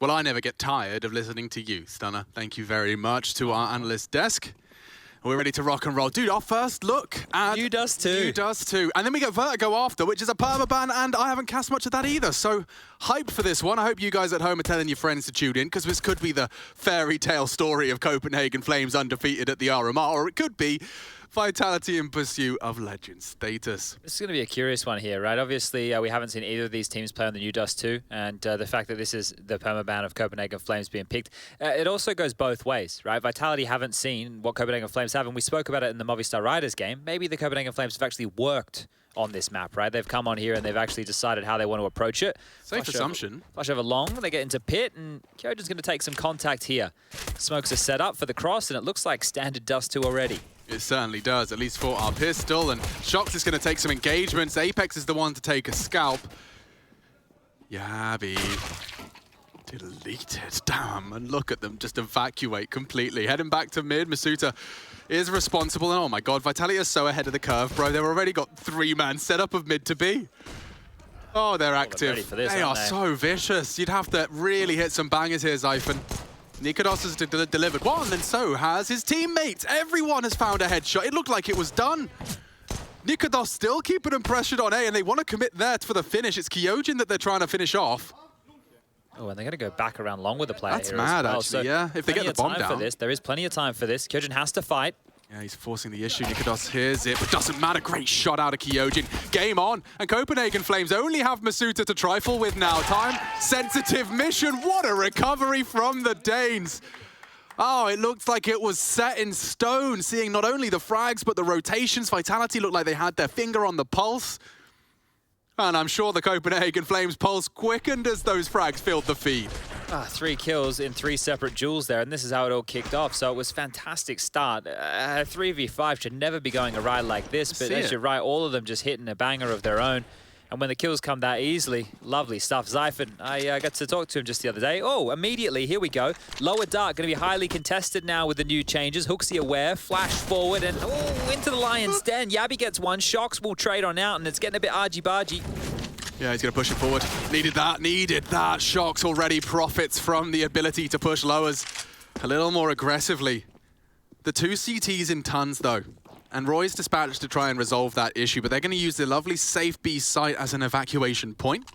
Well, I never get tired of listening to you, Stunner. Thank you very much to our analyst desk. We're ready to rock and roll. Dude, our first look at New Dust2. Dust2. And then we get Vertigo after, which is a permaban, and I haven't cast much of that either. So, hype for this one. I hope you guys at home are telling your friends to tune in, because this could be the fairy tale story of Copenhagen Flames undefeated at the RMR, or it could be Vitality in pursuit of legend status. This is going to be a curious one here, right? Obviously, we haven't seen either of these teams play on the new Dust2, and the fact that this is the permaban of Copenhagen Flames being picked, it also goes both ways, right? Vitality haven't seen what Copenhagen Flames have, and we spoke about it in the Movistar Riders game. Maybe the Copenhagen Flames have actually worked on this map, right? They've come on here and they've actually decided how they want to approach it. Safe assumption. Flash over long, they get into pit, and Kyojin's going to take some contact here. Smokes are set up for the cross, and it looks like standard Dust2 already. It certainly does, at least for our pistol, and Shox is going to take some engagements. Apex is the one to take a scalp. Yabi deleted, damn, and look at them just evacuate completely. Heading back to mid, Masuta is responsible, and oh my god, Vitality is so ahead of the curve, bro. They've already got 3-man setup of mid to B. Oh, they're active. They're ready for this, they are they? so vicious. You'd have to really hit some bangers here, Zyphon. Nikodos has delivered one, and so has his teammates. Everyone has found a headshot. It looked like it was done. Nikodos still keeping them pressured on A, and they want to commit there for the finish. It's Kyojin that they're trying to finish off. Oh, and they're going to go back around long with the player. That's here mad, as well. actually, So yeah. If they get the bomb down. for this. There is plenty of time for this. Kyojin has to fight. Yeah, he's forcing the issue. Nikodos hears it, but doesn't matter. Great shot out of Kyojin. Game on. And Copenhagen Flames only have Masuta to trifle with now. Time-sensitive mission. What a recovery from the Danes. Oh, it looked like it was set in stone, seeing not only the frags, but the rotations. Vitality looked like they had their finger on the pulse. And I'm sure the Copenhagen Flames pulse quickened as those frags filled the feed. 3 kills in 3 separate duels there, and this is how it all kicked off. So it was a fantastic start. 3v5 should never be going awry like this, but as you're right, all of them just hitting a banger of their own. And when the kills come that easily, lovely stuff. Zyphon, I got to talk to him just the other day. Oh, immediately, here we go. Lower dark, going to be highly contested now with the new changes. Hooksy aware, flash forward, and oh, into the Lion's Den. Yabi gets one. Shox will trade on out, and it's getting a bit argy-bargy. Yeah, he's going to push it forward. Needed that, needed that. Shox already profits from the ability to push lowers a little more aggressively. The 2 CTs in tons, though. And Roy's dispatched to try and resolve that issue, but they're going to use the lovely safe B site as an evacuation point.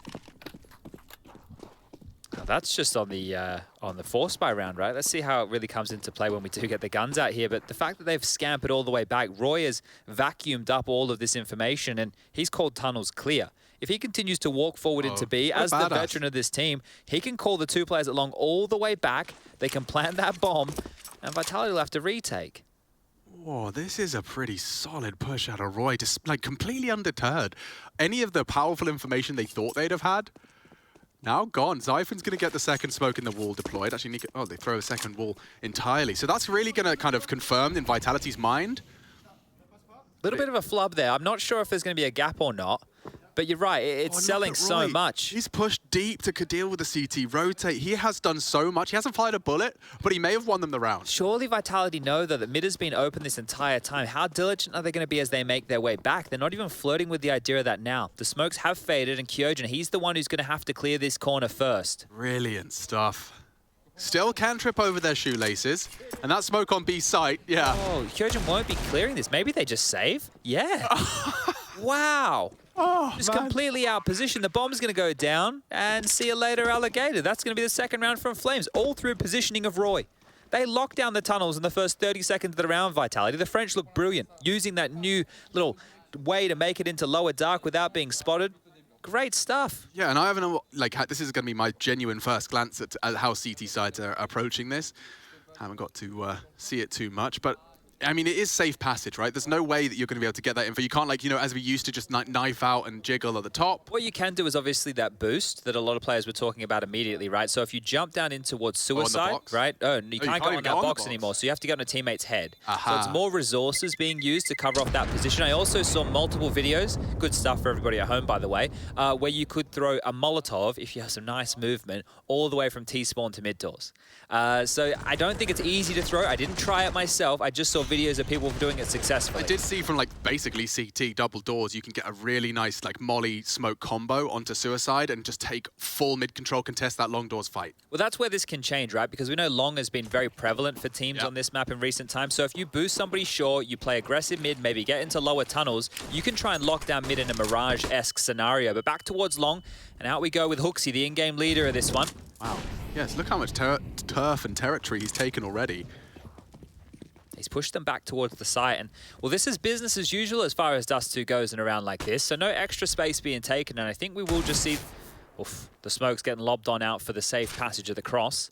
That's just on the force buy round, right? Let's see how it really comes into play when we do get the guns out here. But the fact that they've scampered all the way back, Roy has vacuumed up all of this information, and he's called tunnels clear. If he continues to walk forward into B, as the veteran of this team, he can call the 2 players along all the way back. They can plant that bomb, and Vitality will have to retake. Oh, this is a pretty solid push out of Roy, just like completely undeterred. Any of the powerful information they thought they'd have had, now gone. Zyphon's going to get the second smoke in the wall deployed. Actually, oh, they throw a second wall entirely. So that's really going to kind of confirm in Vitality's mind. A little bit of a flub there. I'm not sure if there's going to be a gap or not. But you're right, it's selling so much. He's pushed deep to deal with the CT, rotate. He has done so much. He hasn't fired a bullet, but he may have won them the round. Surely Vitality know, though, that mid has been open this entire time. How diligent are they going to be as they make their way back? They're not even flirting with the idea of that now. The smokes have faded, and Kyojin, he's the one who's going to have to clear this corner first. Brilliant stuff. Still can trip over their shoelaces, and that smoke on B site, yeah. Oh, Kyojin won't be clearing this. Maybe they just save? Yeah. Wow. Oh, just completely out position. The bomb's going to go down, and see you later, Alligator. That's going to be the second round from Flames, all through positioning of Roy. They locked down the tunnels in the first 30 seconds of the round, Vitality. The French look brilliant, using that new little way to make it into lower dark without being spotted. Great stuff. Yeah, and I haven't, like, this is going to be my genuine first glance at how CT sides are approaching this. Haven't got to see it too much, but I mean, it is safe passage, right? There's no way that you're going to be able to get that info. You can't, like, you know, as we used to just knife out and jiggle at the top. What you can do is obviously that boost that a lot of players were talking about immediately, right? So if you jump down in towards suicide, right? Oh, you can't go on that box anymore, so you have to get on a teammate's head. So it's more resources being used to cover off that position. I also saw multiple videos, good stuff for everybody at home, by the way, where you could throw a Molotov, if you have some nice movement, all the way from T-spawn to mid doors. So I don't think it's easy to throw. I didn't try it myself. I just saw videos videos of people doing it successfully. I did see from like basically CT double doors, you can get a really nice like molly smoke combo onto Suicide and just take full mid control, contest that long doors fight. Well, that's where this can change, right? Because we know long has been very prevalent for teams on this map in recent times. So if you boost somebody short, you play aggressive mid, maybe get into lower tunnels, you can try and lock down mid in a Mirage-esque scenario. But back towards long, and out we go with Hooksy, the in-game leader of this one. Wow. Yes, look how much turf and territory he's taken already. He's pushed them back towards the site, and well, this is business as usual as far as Dust2 goes in a round like this, so no extra space being taken, and I think we will just see the smoke's getting lobbed on out for the safe passage of the cross.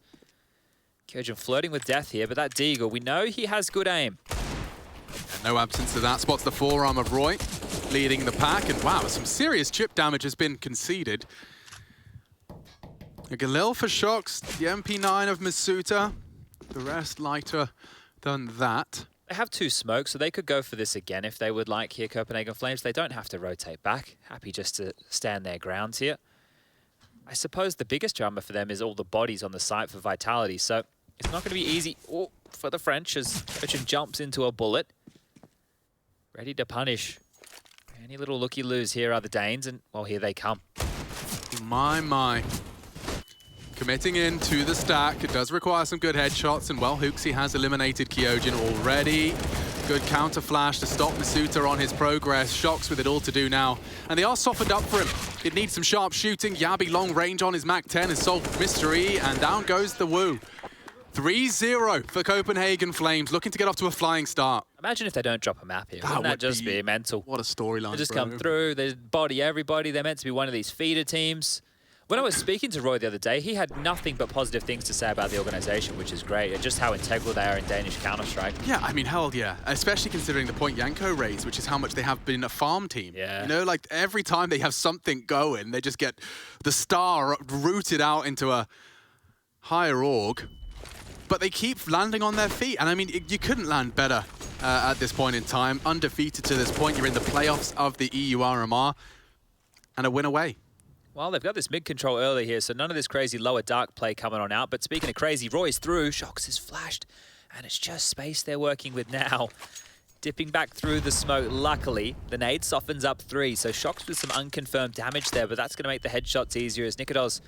Kyogen flirting with death here, but that Deagle, we know he has good aim. No absence of that, spots the forearm of Roy, leading the pack, and wow, some serious chip damage has been conceded. A Galil for Shox, the MP9 of Masuta, the rest lighter than that. They have 2 smokes, so they could go for this again if they would like here, Copenhagen Flames. They don't have to rotate back. Happy just to stand their grounds here. I suppose the biggest drama for them is all the bodies on the site for Vitality, so it's not going to be easy for the French as Kyogen jumps into a bullet. Ready to punish. Any little looky-loos here are the Danes, and well, here they come. My. Committing in to the stack. It does require some good headshots, and well, Hooksy has eliminated Kyogen already. Good counter flash to stop Masuta on his progress. Shox with it all to do now. And they are softened up for him. It needs some sharp shooting. Yabi long range on his Mac 10 has solved mystery, and down goes the Woo. 3-0 for Copenhagen Flames, looking to get off to a flying start. Imagine if they don't drop a map here. Wouldn't that just be mental? What a storyline. They just come through, they body everybody. They're meant to be one of these feeder teams. When I was speaking to Roy the other day, he had nothing but positive things to say about the organization, which is great, and just how integral they are in Danish Counter-Strike. Yeah, I mean, hell yeah. Especially considering the point Yanko raised, which is how much they have been a farm team. Yeah. You know, like every time they have something going, they just get the star rooted out into a higher org. But they keep landing on their feet. And I mean, you couldn't land better at this point in time. Undefeated to this point. You're in the playoffs of the EU RMR and a win away. Well, they've got this mid-control early here, so none of this crazy lower dark play coming on out. But speaking of crazy, Roy's through. Shox is flashed, and it's just space they're working with now. Dipping back through the smoke, luckily. The nade softens up 3, so Shox with some unconfirmed damage there, but that's going to make the headshots easier as Nikodos,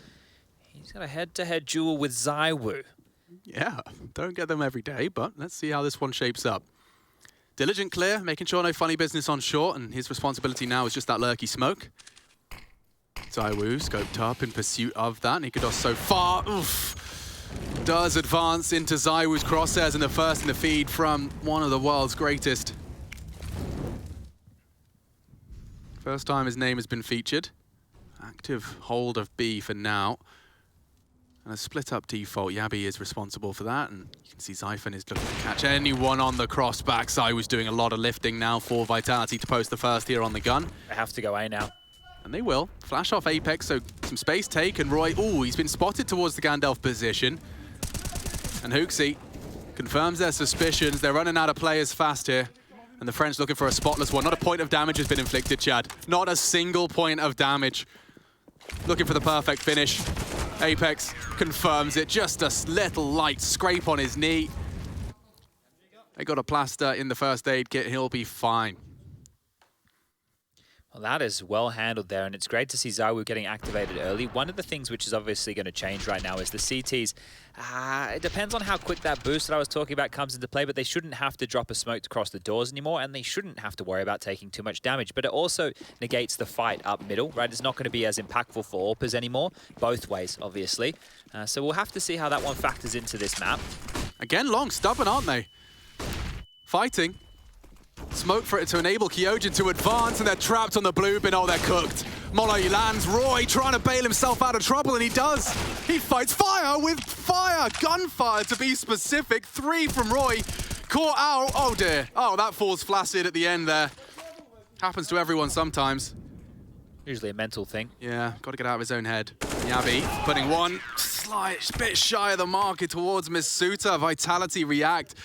he's got a head-to-head duel with ZywOo. Yeah, don't get them every day, but let's see how this one shapes up. Diligent clear, making sure no funny business on short, and his responsibility now is just that lurky smoke. ZywOo scoped up in pursuit of that. Nikodos so far, does advance into ZywOo's crosshairs in the first in the feed from one of the world's greatest. First time his name has been featured. Active hold of B for now. And a split up default, Yabi is responsible for that, and you can see Zyphon is looking to catch anyone on the crossback. ZywOo's doing a lot of lifting now for Vitality to post the first here on the gun. They have to go A now. And they will. Flash off Apex, so some space taken. Roy, he's been spotted towards the Gandalf position. And Hooksy confirms their suspicions. They're running out of players fast here. And the French looking for a spotless one. Not a point of damage has been inflicted, Chad. Not a single point of damage. Looking for the perfect finish. Apex confirms it. Just a little light scrape on his knee. They got a plaster in the first aid kit. He'll be fine. Well, that is well handled there, and it's great to see ZywOo getting activated early. One of the things which is obviously going to change right now is the CTs. It depends on how quick that boost that I was talking about comes into play, but they shouldn't have to drop a smoke to cross the doors anymore, and they shouldn't have to worry about taking too much damage. But it also negates the fight up middle, right? It's not going to be as impactful for AWPers anymore, both ways, obviously. So we'll have to see how that one factors into this map. Again, long, stubborn, aren't they? Fighting. Smoke for it to enable Kyogen to advance, and they're trapped on the blue bin. Oh, they're cooked. Molly lands. Roy trying to bail himself out of trouble, and he does. He fights fire with fire. Gunfire, to be specific. 3 from Roy. Caught out. Oh, dear. Oh, that falls flaccid at the end there. Happens to everyone sometimes. Usually a mental thing. Yeah, got to get out of his own head. Yabi putting one slight bit shy of the marker towards Masuta. Vitality react.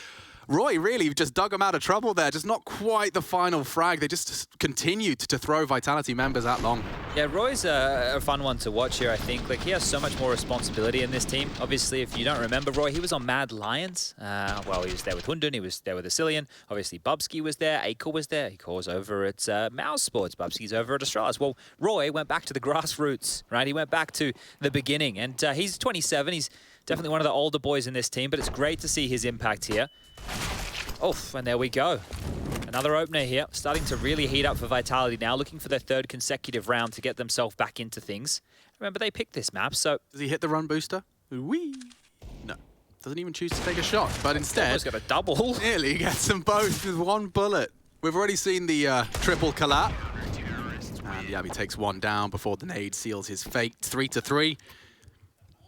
Roy really just dug them out of trouble there. Just not quite the final frag. They just continued to throw Vitality members that long. Yeah, Roy's a fun one to watch here, I think. Like, he has so much more responsibility in this team. Obviously, if you don't remember Roy, he was on Mad Lions. Well, he was there with Hundun, he was there with Asilian. Obviously, Bubsky was there, Aiko was there. Aiko's over at Mouse Sports, Bubsky's over at Astralis. Well, Roy went back to the grassroots, right? He went back to the beginning, and he's 27. He's definitely one of the older boys in this team, but it's great to see his impact here. Oh, and there we go. Another opener here, starting to really heat up for Vitality now, looking for their third consecutive round to get themselves back into things. Remember, they picked this map, so... Does he hit the run booster? Whee! No. Doesn't even choose to take a shot, but instead... He's got a double. Nearly gets them both with one bullet. We've already seen the triple collapse. And Yabi takes one down before the nade seals his fate. 3-3.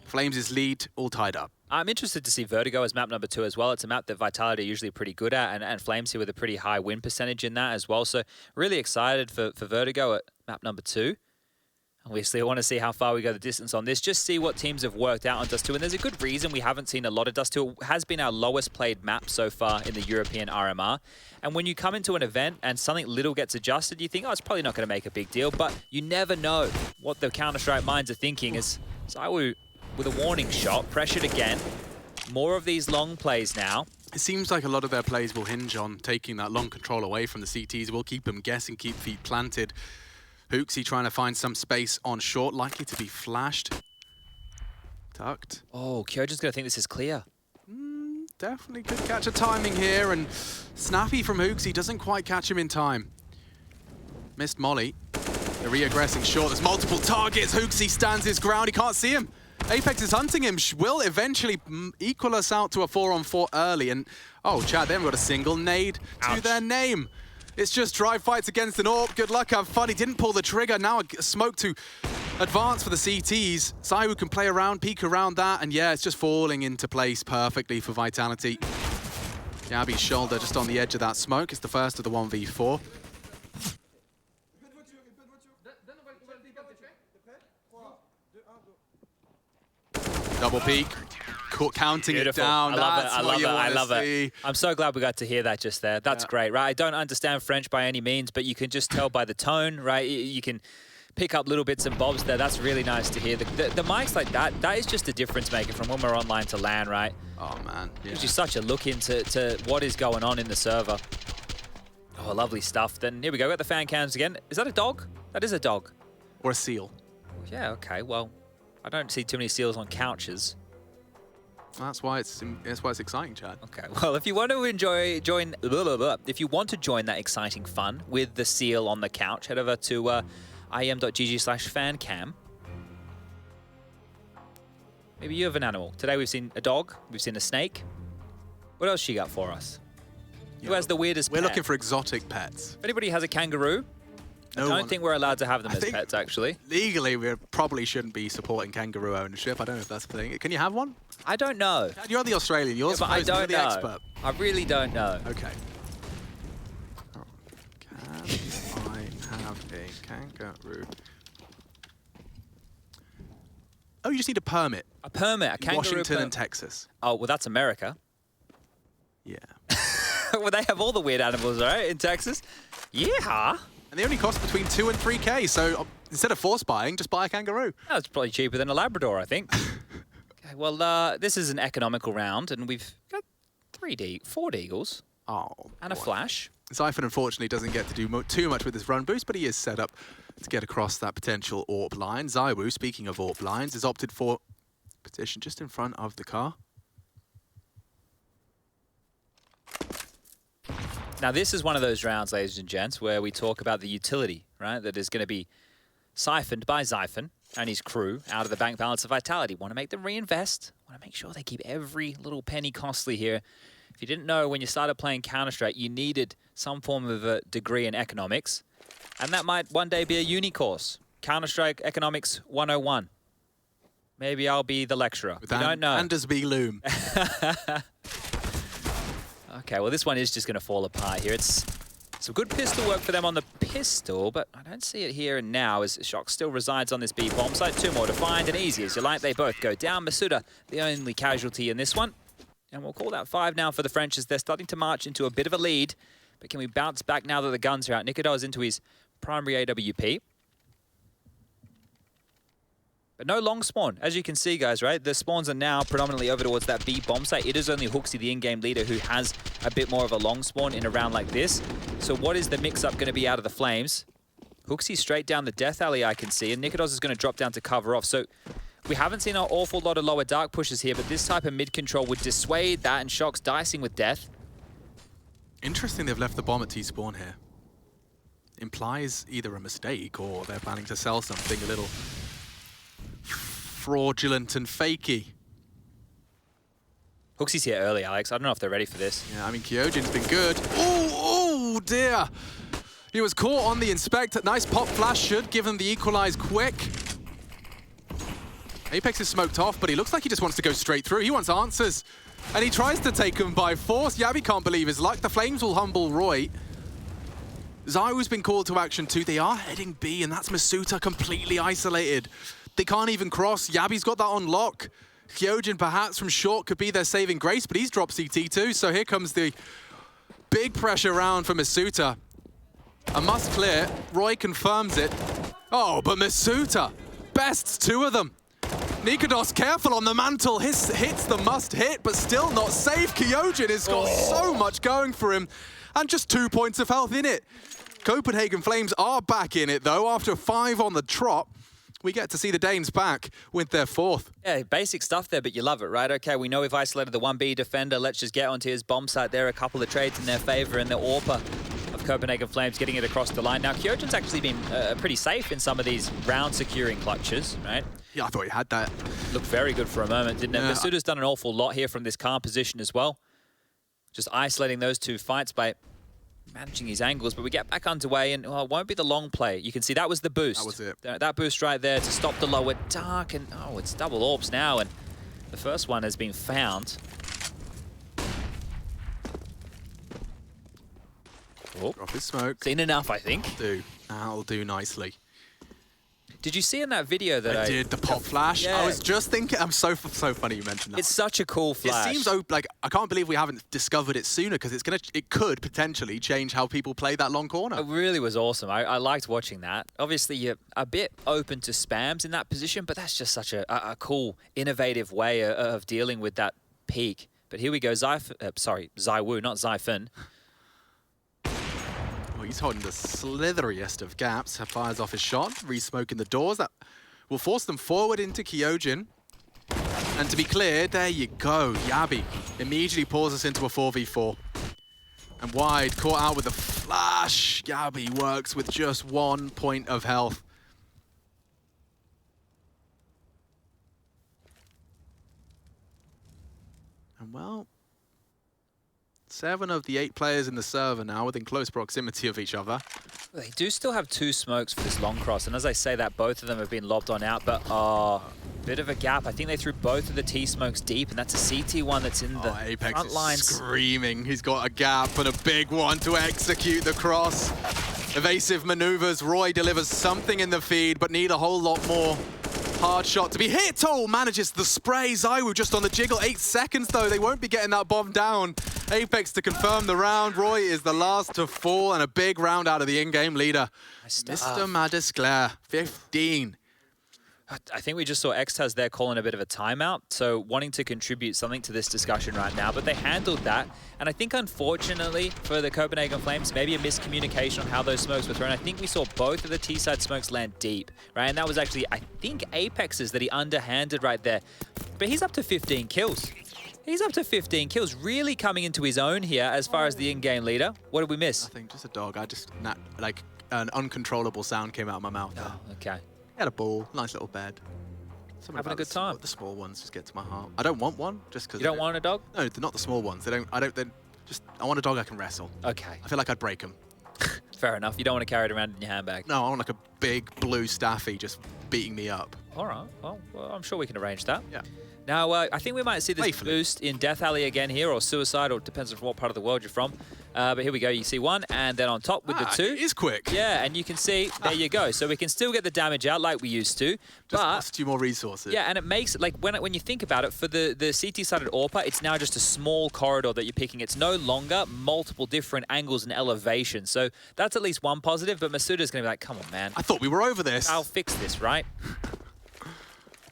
Flames his lead, all tied up. I'm interested to see Vertigo as map number 2 as well. It's a map that Vitality are usually pretty good at, and Flames here with a pretty high win percentage in that as well. So really excited for Vertigo at map number 2. Obviously, I want to see how far we go the distance on this. Just see what teams have worked out on Dust2. And there's a good reason we haven't seen a lot of Dust2. It has been our lowest played map so far in the European RMR. And when you come into an event and something little gets adjusted, you think, oh, it's probably not going to make a big deal. But you never know what the Counter-Strike minds are thinking. As Zywoo with a warning shot, pressured again. More of these long plays now. It seems like a lot of their plays will hinge on taking that long control away from the CTs. We'll keep them guessing, keep feet planted. Hooksy trying to find some space on short, likely to be flashed. Tucked. Oh, Kyojin's going to think this is clear. Definitely could catch a timing here, and snappy from Hooksy doesn't quite catch him in time. Missed Molly. They're re-aggressing short. There's multiple targets. Hooksy stands his ground. He can't see him. Apex is hunting him. Will eventually equal us out to a 4-on-4 early. And, oh, Chad, they haven't got a single nade to their name. It's just drive fights against an AWP. Good luck, have fun. He didn't pull the trigger. Now a smoke to advance for the CTs. Zywoo can play around, peek around that. And yeah, it's just falling into place perfectly for Vitality. Yabi's shoulder just on the edge of that smoke. It's the first of the 1v4. Double peek, counting Beautiful. it down. I love it. I'm so glad we got to hear that just there. That's great, right? I don't understand French by any means, but you can just tell by the tone, right? You can pick up little bits and bobs there. That's really nice to hear. The mics like that, that is just a difference maker from when we're online to LAN, right? Oh, man. Yeah. Gives you such a look into what is going on in the server. Oh, lovely stuff. Then here we go. We got the fan cams again. Is that a dog? That is a dog. Or a seal. Yeah, okay. Well, I don't see too many seals on couches. That's why it's exciting, Chad. Okay. Well, if you want to if you want to join that exciting fun with the seal on the couch, head over to IEM.gg/fancam. Maybe you have an animal. Today we've seen a dog, we've seen a snake. What else you got for us? Who has the weirdest pet? We're looking for exotic pets. If anybody has a kangaroo, I don't think we're allowed to have them as pets, actually. Legally, we probably shouldn't be supporting kangaroo ownership. I don't know if that's the thing. Can you have one? I don't know. You're the Australian. You're supposed to be the expert. I really don't know. Okay. Can I have a kangaroo? Oh, you just need a permit. A permit, a kangaroo Washington and Texas. Oh, well, that's America. Yeah. Well, they have all the weird animals, right, in Texas? Yeah. And they only cost between 2 and 3K, so instead of force buying, just buy a kangaroo. That's probably cheaper than a Labrador, I think. Okay, well, this is an economical round, and we've got 4 Deagles. Oh, and a flash. Zyphon, unfortunately, doesn't get to do too much with his run boost, but he is set up to get across that potential AWP line. Zywoo, speaking of AWP lines, has opted for position just in front of the car. Now, this is one of those rounds, ladies and gents, where we talk about the utility, right? That is going to be siphoned by Zyphon and his crew out of the bank balance of Vitality. Want to make them reinvest. Want to make sure they keep every little penny costly here. If you didn't know, when you started playing Counter-Strike, you needed some form of a degree in economics. And that might one day be a uni course. Counter-Strike Economics 101. Maybe I'll be the lecturer. With don't know. Anders B. Loom. Okay, well, this one is just going to fall apart here. It's some good pistol work for them on the pistol, but I don't see it here and now as Shock still resides on this B bomb site. 2 more to find, and easy as you like, they both go down. Masuda, the only casualty in this one. And we'll call that 5 now for the French as they're starting to march into a bit of a lead. But can we bounce back now that the guns are out? Nikodar into his primary AWP. But no long spawn. As you can see, guys, right? The spawns are now predominantly over towards that B bomb site. It is only Hooksy, the in-game leader, who has a bit more of a long spawn in a round like this. So what is the mix-up going to be out of the Flames? Hooksy straight down the Death Alley, I can see, and Nikodos is going to drop down to cover off. So we haven't seen an awful lot of lower dark pushes here, but this type of mid-control would dissuade that, and Shock's dicing with Death. Interesting they've left the bomb at T-spawn here. Implies either a mistake or they're planning to sell something a little fraudulent and fakey. Hooksy's here early, Alex. I don't know if they're ready for this. Yeah, I mean, Kyojin's been good. Oh dear. He was caught on the inspect. Nice pop flash should give him the equalize quick. Apex is smoked off, but he looks like he just wants to go straight through. He wants answers. And he tries to take him by force. Yabi can't believe his luck. The Flames will humble Roy. Zywoo's been called to action too. They are heading B, and that's Masuta completely isolated. They can't even cross. Yabi's got that on lock. Kyojin perhaps from short could be their saving grace, but he's dropped CT too. So here comes the big pressure round for Masuta. A must clear. Roy confirms it. Oh, but Masuta bests 2 of them. Nikodos careful on the mantle. Hits the must hit, but still not safe. Kyojin has got so much going for him. And just 2 points of health in it. Copenhagen Flames are back in it, though. After 5 on the trot, we get to see the Danes back with their 4th. Yeah, basic stuff there, but you love it, right? Okay, we know we've isolated the 1B defender. Let's just get onto his bomb site there. A couple of trades in their favor, and the AWPer of Copenhagen Flames getting it across the line. Now, Kyojin's actually been pretty safe in some of these round-securing clutches, right? Yeah, I thought he had that. Looked very good for a moment, didn't it? Yeah. Masuta's done an awful lot here from this calm position as well. Just isolating those 2 fights by managing his angles, but we get back underway, and it won't be the long play. You can see that was the boost. That was it. That boost right there to stop the lower dark, and it's double orbs now, and the first one has been found. Drop his smoke. Seen enough, I think. That'll do nicely. Did you see in that video that I did the pop flash? Yeah. I was just thinking, I'm so funny you mentioned that. It's such a cool flash. It seems like I can't believe we haven't discovered it sooner, because it could potentially change how people play that long corner. It really was awesome. I liked watching that. Obviously, you're a bit open to spams in that position, but that's just such a cool, innovative way of dealing with that peak. But here we go, Zywoo, not Zyphon. He's holding the slitheriest of gaps. Fires off his shot, re-smoking the doors. That will force them forward into Kyojin. And to be clear, there you go. Yabi immediately pulls us into a 4v4. And wide, caught out with a flash. Yabi works with just 1 point of health. And well, 7 of the 8 players in the server now within close proximity of each other. They do still have 2 smokes for this long cross, and as I say that, both of them have been lobbed on out, but bit of a gap. I think they threw both of the T-smokes deep, and that's a CT one that's in the Apex front lines. is screaming. He's got a gap and a big one to execute the cross. Evasive maneuvers. Roy delivers something in the feed, but need a whole lot more. Hard shot to be hit. Oh, manages the spray. Zywoo just on the jiggle. 8 seconds, though. They won't be getting that bomb down. Apex to confirm the round. Roy is the last to fall, and a big round out of the in-game leader. Mr. Madisclair, 15. I think we just saw Xtaz there calling a bit of a timeout, so wanting to contribute something to this discussion right now, but they handled that. And I think, unfortunately, for the Copenhagen Flames, maybe a miscommunication on how those smokes were thrown. I think we saw both of the T-side smokes land deep, right? And that was actually, I think, Apex's that he underhanded right there. But he's up to 15 kills. He's up to 15 kills, really coming into his own here as far as the in-game leader. What did we miss? Nothing, just a dog. Like, an uncontrollable sound came out of my mouth there. Oh, okay. Had a ball, nice little bed. Having a good time. The small ones just get to my heart. I don't want one, just because. You don't want a dog? No, they're not the small ones. I want a dog I can wrestle. Okay. I feel like I'd break them. Fair enough. You don't want to carry it around in your handbag. No, I want like a big blue staffy just beating me up. All right. Well, I'm sure we can arrange that. Yeah. Now, I think we might see this boost in Death Alley again here, or Suicide, or it depends on what part of the world you're from. But here we go. You see one, and then on top with the two. It is quick. Yeah, and you can see, there you go. So we can still get the damage out like we used to. Just cost you more resources. Yeah, and it makes, like, when you think about it, for the CT-sided AWPer, it's now just a small corridor that you're picking. It's no longer multiple different angles and elevations. So that's at least one positive, but Masuda's going to be like, come on, man. I thought we were over this. I'll fix this, right?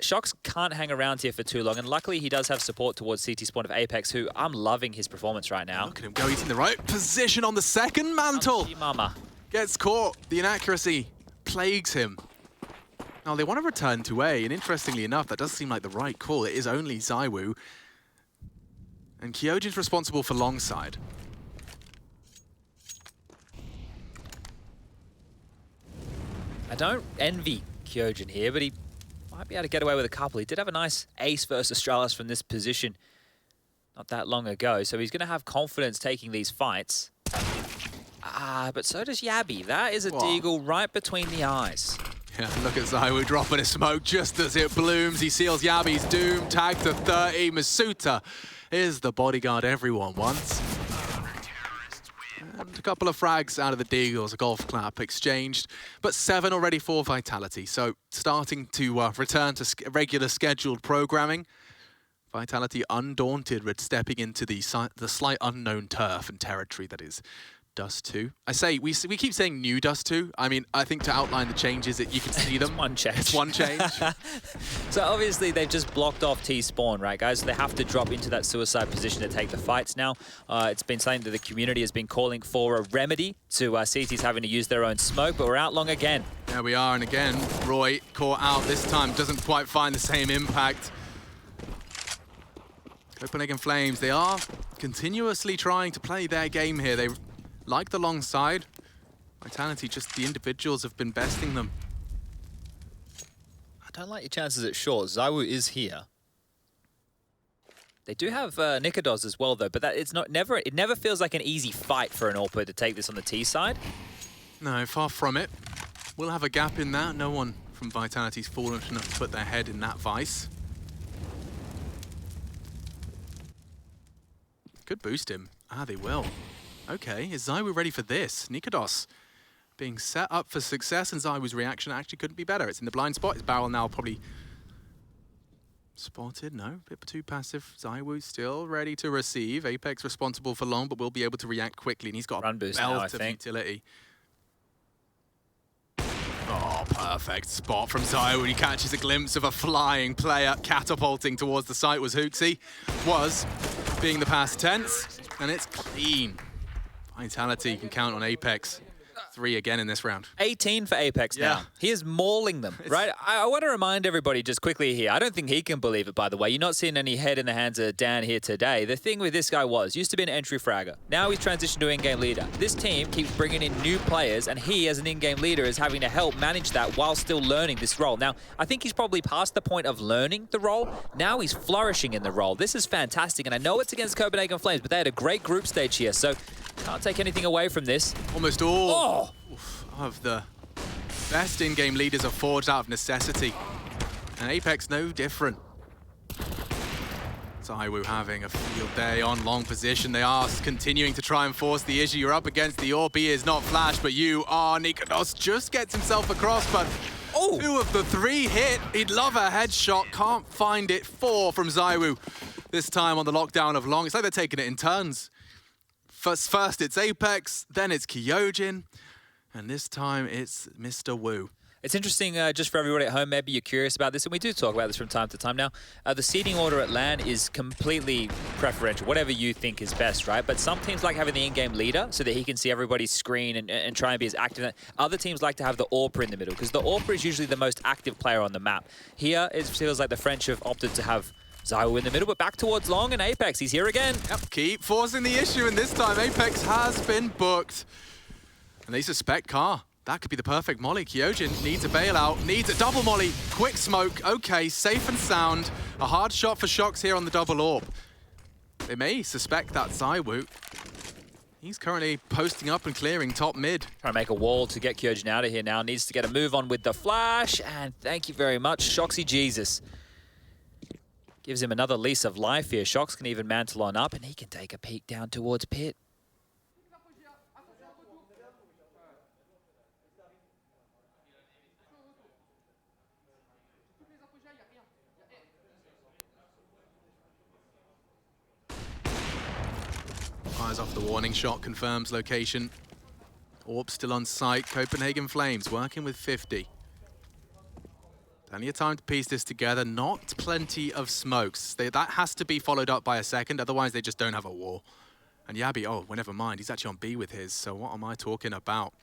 Shox can't hang around here for too long, and luckily he does have support towards CT spawn of Apex, who I'm loving his performance right now. Look at him go, he's in the right position on the second mantle. Mama. Gets caught, the inaccuracy plagues him. Now they want to return to A, and interestingly enough, that does seem like the right call. It is only ZywOo. And Kyojin's responsible for long side. I don't envy Kyojin here, but he might be able to get away with a couple. He did have a nice ace versus Astralis from this position not that long ago, so he's going to have confidence taking these fights. But so does Yabby. That is a deagle right between the eyes. Yeah, look at ZywOo dropping a smoke just as it blooms. He seals Yabby's doom, tag to 30. Masuta is the bodyguard everyone wants. And a couple of frags out of the deagles, a golf clap exchanged, but 7 already for Vitality. So starting to return to regular scheduled programming. Vitality undaunted with stepping into the slight unknown turf and territory that is Dust2. I say, we keep saying new Dust2. I mean, I think to outline the changes that you can see them. It's one change. It's one change. So obviously they've just blocked off T-spawn, right, guys? So they have to drop into that suicide position to take the fights now. It's been something that the community has been calling for a remedy to CTs having to use their own smoke, but we're out long again. There we are, and again, Roy caught out this time. Doesn't quite find the same impact. Copenhagen Flames, they are continuously trying to play their game here. They like the long side. Vitality, just the individuals have been besting them. I don't like your chances at short. ZywOo is here. They do have Nikodos as well, though, but that it never feels like an easy fight for an AWPer to take this on the T side. No, far from it. We'll have a gap in that. No one from Vitality's fallen enough to put their head in that vice. Could boost him. They will. Okay, is ZywOo ready for this? Nikodos being set up for success, and ZywOo's reaction actually couldn't be better. It's in the blind spot. His barrel now probably spotted. No, a bit too passive. ZywOo still ready to receive. Apex responsible for long, but will be able to react quickly, and he's got run a boost belt now, of utility. Oh, perfect spot from ZywOo. He catches a glimpse of a flying player catapulting towards the site. Was Hooksy. Was being the past tense, and it's clean. Vitality can count on Apex. 3 again in this round. 18 for Apex now. He is mauling them, right? I want to remind everybody just quickly here, I don't think he can believe it, by the way. You're not seeing any head in the hands of Dan here today. The thing with this guy used to be an entry fragger. Now he's transitioned to in-game leader. This team keeps bringing in new players, and he, as an in-game leader, is having to help manage that while still learning this role. Now, I think he's probably past the point of learning the role. Now he's flourishing in the role. This is fantastic, and I know it's against Copenhagen Flames, but they had a great group stage here, so can't take anything away from this. Almost all of the best in-game leaders are forged out of necessity. And Apex no different. ZywOo having a field day on long position. They are continuing to try and force the issue. You're up against the AWP. He is not Flash, but you are. Nikodos just gets himself across, but 2 of the 3 hit. He'd love a headshot. Can't find it. 4 from ZywOo. This time on the lockdown of long. It's like they're taking it in turns. First it's Apex, then it's Kyojin, and this time it's Mr. Woo. It's interesting, just for everybody at home, maybe you're curious about this, and we do talk about this from time to time now. The seeding order at LAN is completely preferential, whatever you think is best, right? But some teams like having the in-game leader so that he can see everybody's screen and try and be as active. Other teams like to have the AWPer in the middle, because the AWPer is usually the most active player on the map. Here, it feels like the French have opted to have ZywOo in the middle, but back towards long, and Apex, he's here again. Yep. Keep forcing the issue, and this time Apex has been booked. And they suspect Car. That could be the perfect molly. Kyojin needs a bailout, needs a double molly. Quick smoke, okay, safe and sound. A hard shot for Shox here on the double AWP. They may suspect that ZywOo. He's currently posting up and clearing top mid. Trying to make a wall to get Kyojin out of here now. Needs to get a move on with the flash, and thank you very much, Shoxy Jesus. Gives him another lease of life here. Shox can even mantle on up, and he can take a peek down towards pit. Fires off the warning shot, confirms location. Orb still on site. Copenhagen Flames working with 50. Plenty of time to piece this together. Not plenty of smokes. That has to be followed up by a second, otherwise they just don't have a wall. And Yabi, oh, well, never mind. He's actually on B with his, so what am I talking about?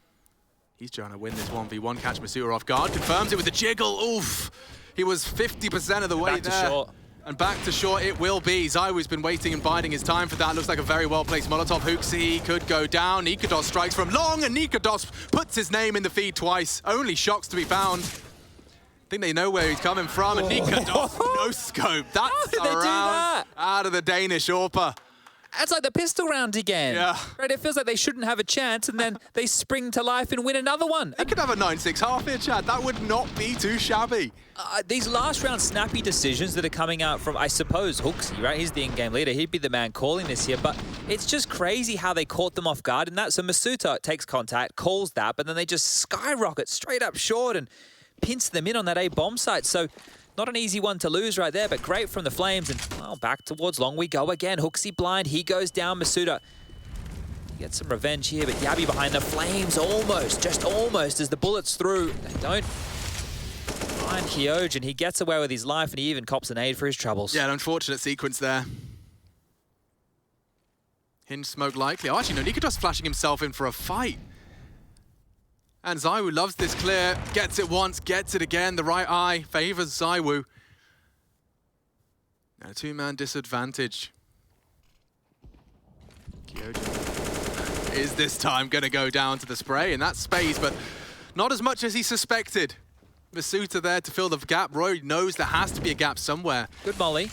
He's trying to win this 1v1, catch Masuta off guard. Confirms it with the jiggle. Oof! He was 50% of the way there. Back to short. And back to short it will be. ZywOo's been waiting and biding his time for that. Looks like a very well-placed Molotov. Hooksy could go down. Nikodos strikes from long, and Nikodos puts his name in the feed twice. Only shocks to be found. I think they know where he's coming from, and Nikodos, no scope. That's How did they do that? Out of the Danish AWPer. It's like the pistol round again. Yeah. Right, it feels like they shouldn't have a chance, and then they spring to life and win another one. They could have a 9-6 half here, Chad. That would not be too shabby. These last round snappy decisions that are coming out from, I suppose, Hooksy, right? He's the in-game leader. He'd be the man calling this here, but it's just crazy how they caught them off guard in that. So Masuta takes contact, calls that, but then they just skyrocket straight up short and pinch them in on that A bomb site. So not an easy one to lose right there, but great from the Flames. And, well, back towards long we go again. Hooksy blind, he goes down. Masuta gets some revenge here, but Yabi behind the Flames almost, just almost, as the bullets through. They don't find Kyojin. He gets away with his life, and he even cops an aid for his troubles. Yeah, an unfortunate sequence there. Hinge smoke likely. Oh, actually, no, Nikodos flashing himself in for a fight. And ZywOo loves this clear, gets it once, gets it again. The right eye favors ZywOo. Now, a two-man disadvantage. Kyojin is this time going to go down to the spray, and that's space, but not as much as he suspected. Masuta there to fill the gap. Roy knows there has to be a gap somewhere. Good molly.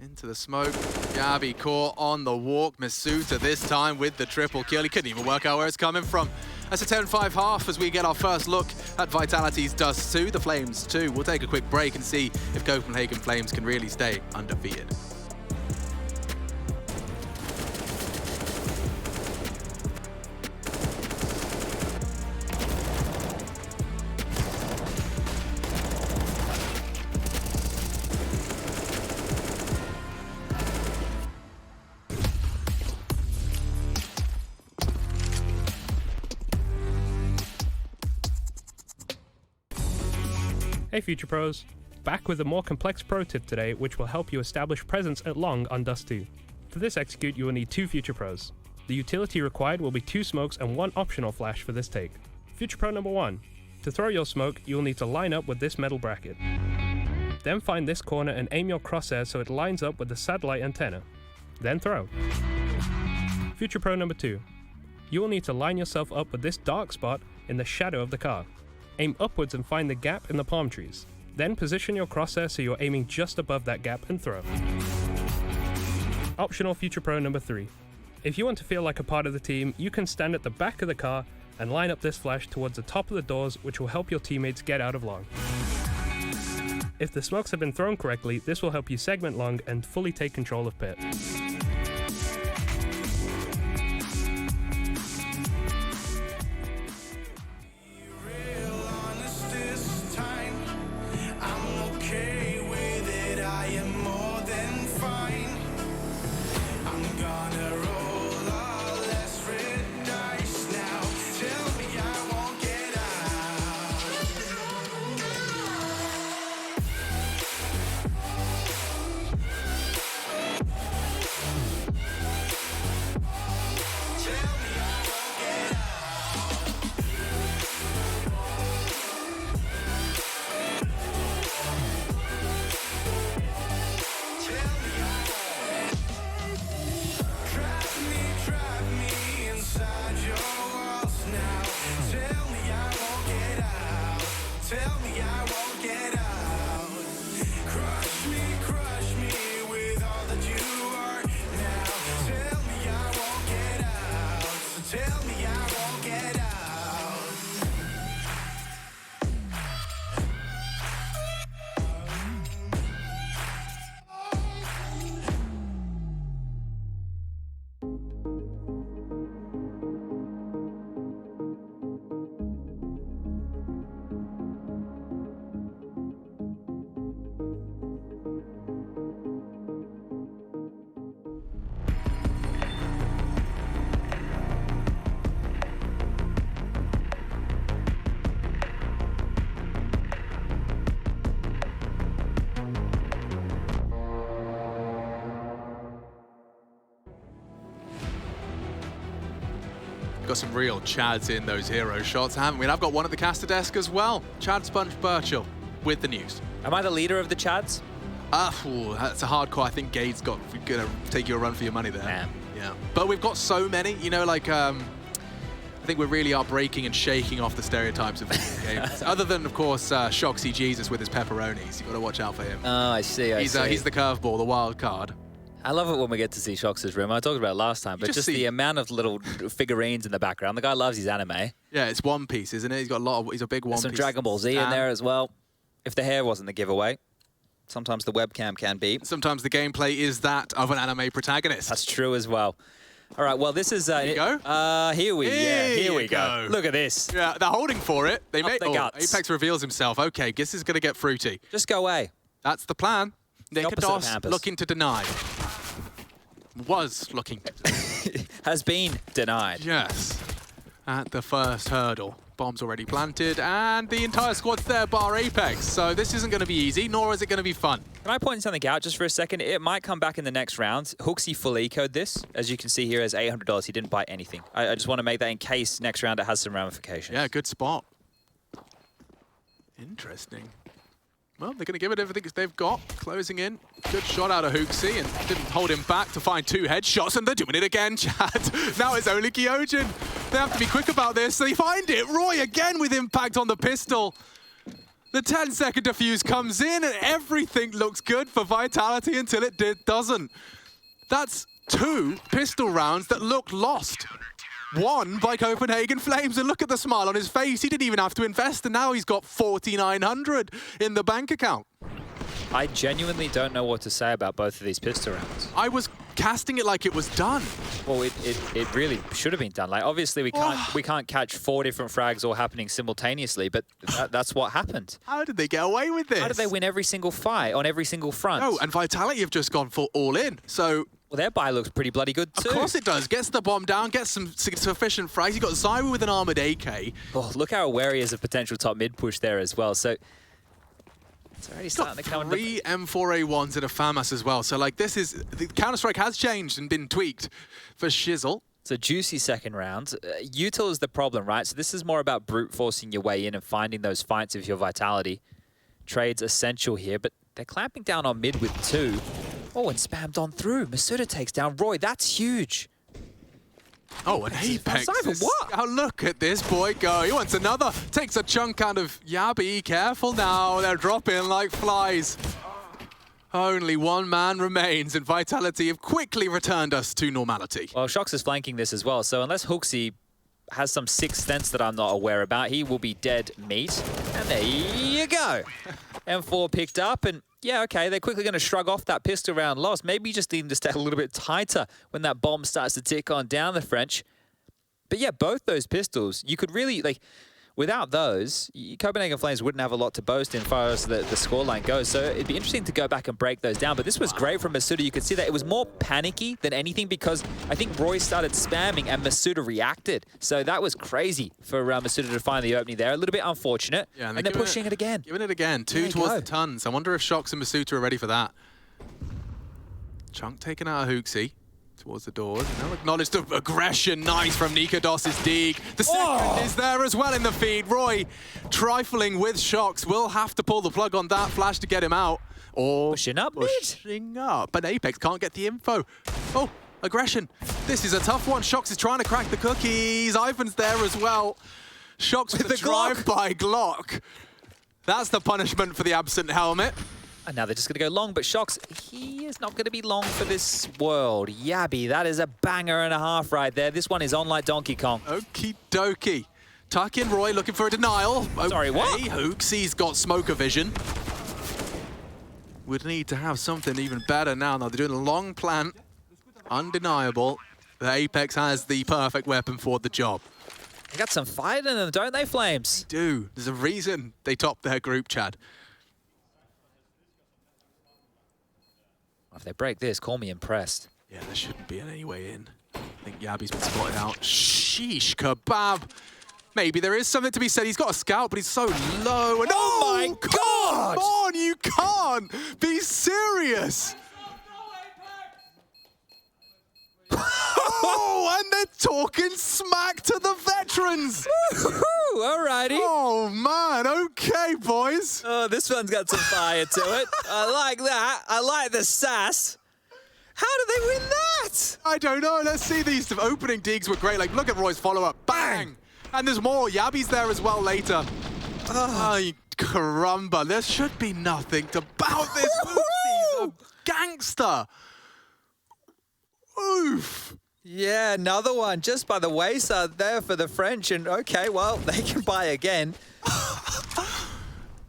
Into the smoke. Yabi caught on the walk. Masuta this time with the triple kill. He couldn't even work out where it's coming from. That's a 10-5 half as we get our first look at Vitality's Dust2, the Flames 2. We'll take a quick break and see if Copenhagen Flames can really stay undefeated. Hey Future Pros, back with a more complex pro tip today which will help you establish presence at long on Dust2. For this execute you will need 2 Future Pros. The utility required will be 2 smokes and 1 optional flash for this take. Future Pro number 1. To throw your smoke you will need to line up with this metal bracket. Then find this corner and aim your crosshair so it lines up with the satellite antenna. Then throw. Future Pro number 2. You will need to line yourself up with this dark spot in the shadow of the car. Aim upwards and find the gap in the palm trees. Then position your crosshair so you're aiming just above that gap and throw. Optional Future Pro number 3. If you want to feel like a part of the team, you can stand at the back of the car and line up this flash towards the top of the doors, which will help your teammates get out of long. If the smokes have been thrown correctly, this will help you segment long and fully take control of pit. got some real Chads in those hero shots, haven't we? And I've got one at the caster desk as well. Chad Sponge Birchall with the news. Am I the leader of the Chads? That's a hardcore. I think Gade's gonna take you a run for your money there. Man. Yeah. But we've got so many, you know, like, I think we really are breaking and shaking off the stereotypes of these games. Other than, of course, Shoxy Jesus with his pepperonis. You've got to watch out for him. Oh, I see, I see. He's the curveball, the wild card. I love it when we get to see Shox's room. I talked about it last time, but just the amount of little figurines in the background. The guy loves his anime. Yeah, it's One Piece, isn't it? He's got a lot of, he's a big One Piece. Some Dragon Ball Z in there as well. If the hair wasn't the giveaway, sometimes the webcam can be. Sometimes the gameplay is that of an anime protagonist. That's true as well. All right, well, this is... Here you go. Here we go. Look at this. Yeah, they're holding for it. They Up the guts. Apex reveals himself. Okay, guess is going to get fruity. Just go away. That's the plan. Nikados looking to deny. Was looking to Has been denied. Yes. At the first hurdle. Bombs already planted, and the entire squad's there, bar Apex. So this isn't going to be easy, nor is it going to be fun. Can I point something out just for a second? It might come back in the next round. Hooksy full ecoed this. As you can see here, as $800. He didn't buy anything. I just want to make that in case next round it has some ramifications. Yeah, good spot. Interesting. Well, they're going to give it everything they've got. Closing in. Good shot out of Hooksy, and didn't hold him back to find 2 headshots, and they're doing it again, Chad. Now it's only Kyojin. They have to be quick about this. They find it. Roy again with impact on the pistol. The 10-second defuse comes in, and everything looks good for Vitality until it doesn't. That's 2 pistol rounds that look lost. 1 by Copenhagen Flames, and look at the smile on his face. He didn't even have to invest, and now he's got 4,900 in the bank account. I genuinely don't know what to say about both of these pistol rounds. I was casting it like it was done. Well, it really should have been done. Like, obviously we can't catch 4 different frags all happening simultaneously, but that's what happened. How did they get away with this? How did they win every single fight on every single front? No, and Vitality have just gone for all in. So. Well, their buy looks pretty bloody good too. Of course it does. Gets the bomb down, gets some sufficient frags. You got Zyra with an armored AK. Oh, look how aware he is of potential top mid push there as well. So it's already starting to come. 3 M4A1s and a FAMAS as well. So like this is the Counter-Strike has changed and been tweaked for Shizzle. It's a juicy second round. Util is the problem, right? So this is more about brute forcing your way in and finding those fights with your Vitality. Trade's essential here, but they're clamping down on mid with 2. Oh, and spammed on through. Masuda takes down Roy. That's huge. Oh, and Apex. What? Oh, look at this boy go. He wants another. Takes a chunk out of Yabi. Careful now. They're dropping like flies. Only 1 man remains, and Vitality have quickly returned us to normality. Well, Shox is flanking this as well, so unless Hooksy has some 6th sense that I'm not aware about, he will be dead meat. And there you go. M4 picked up, and yeah, okay, they're quickly going to shrug off that pistol round loss. Maybe you just need to stay a little bit tighter when that bomb starts to tick on down the French. But yeah, both those pistols, you could really, like, without those, Copenhagen Flames wouldn't have a lot to boast in far as the scoreline goes. So it'd be interesting to go back and break those down. But this was great from Masuda. You could see that it was more panicky than anything because I think Roy started spamming and Masuda reacted. So that was crazy for Masuda to find the opening there. A little bit unfortunate. Yeah, and they're pushing it again. Giving it again. 2 towards the tons. I wonder if Shox and Masuda are ready for that. Chunk taken out of Hooksy. Towards the doors. No acknowledged aggression. Nice from Nikados' dig. The second is there as well in the feed. Roy trifling with Shox. Will have to pull the plug on that flash to get him out. Or pushing up. Pushing up. But Apex can't get the info. Oh, aggression. This is a tough one. Shox is trying to crack the cookies. Ivan's there as well. Shox with the drive-by Glock. That's the punishment for the absent helmet. And now they're just going to go long, but Shox, he is not going to be long for this world. Yabby, that is a banger and a half right there. This one is on like Donkey Kong. Okie dokie. Tuck in Roy looking for a denial. Sorry, what? Hooksy's got smoker vision. Would need to have something even better now. They're doing a long plant. Undeniable. The Apex has the perfect weapon for the job. They got some fight in them, don't they, Flames? They do. There's a reason they topped their group, Chad. If they break this, call me impressed. Yeah, there shouldn't be any way in. I think Yabi's been spotted out. Sheesh kebab. Maybe there is something to be said. He's got a scout, but he's so low. And oh my God! Come on, you can't be serious. Oh, And they're talking smack to the veterans. Alrighty. Oh, man. Okay, boys. Oh, this one's got some fire to it. I like that. I like the sass. How did they win that? I don't know. Let's see. These opening digs were great. Like, look at Roy's follow-up. Bang! And there's more. Yabi's there as well later. Oh, caramba. There should be nothing about this. He's a gangster. Oof. Yeah, another one just by the wayside there for the French. And okay, well, they can buy again.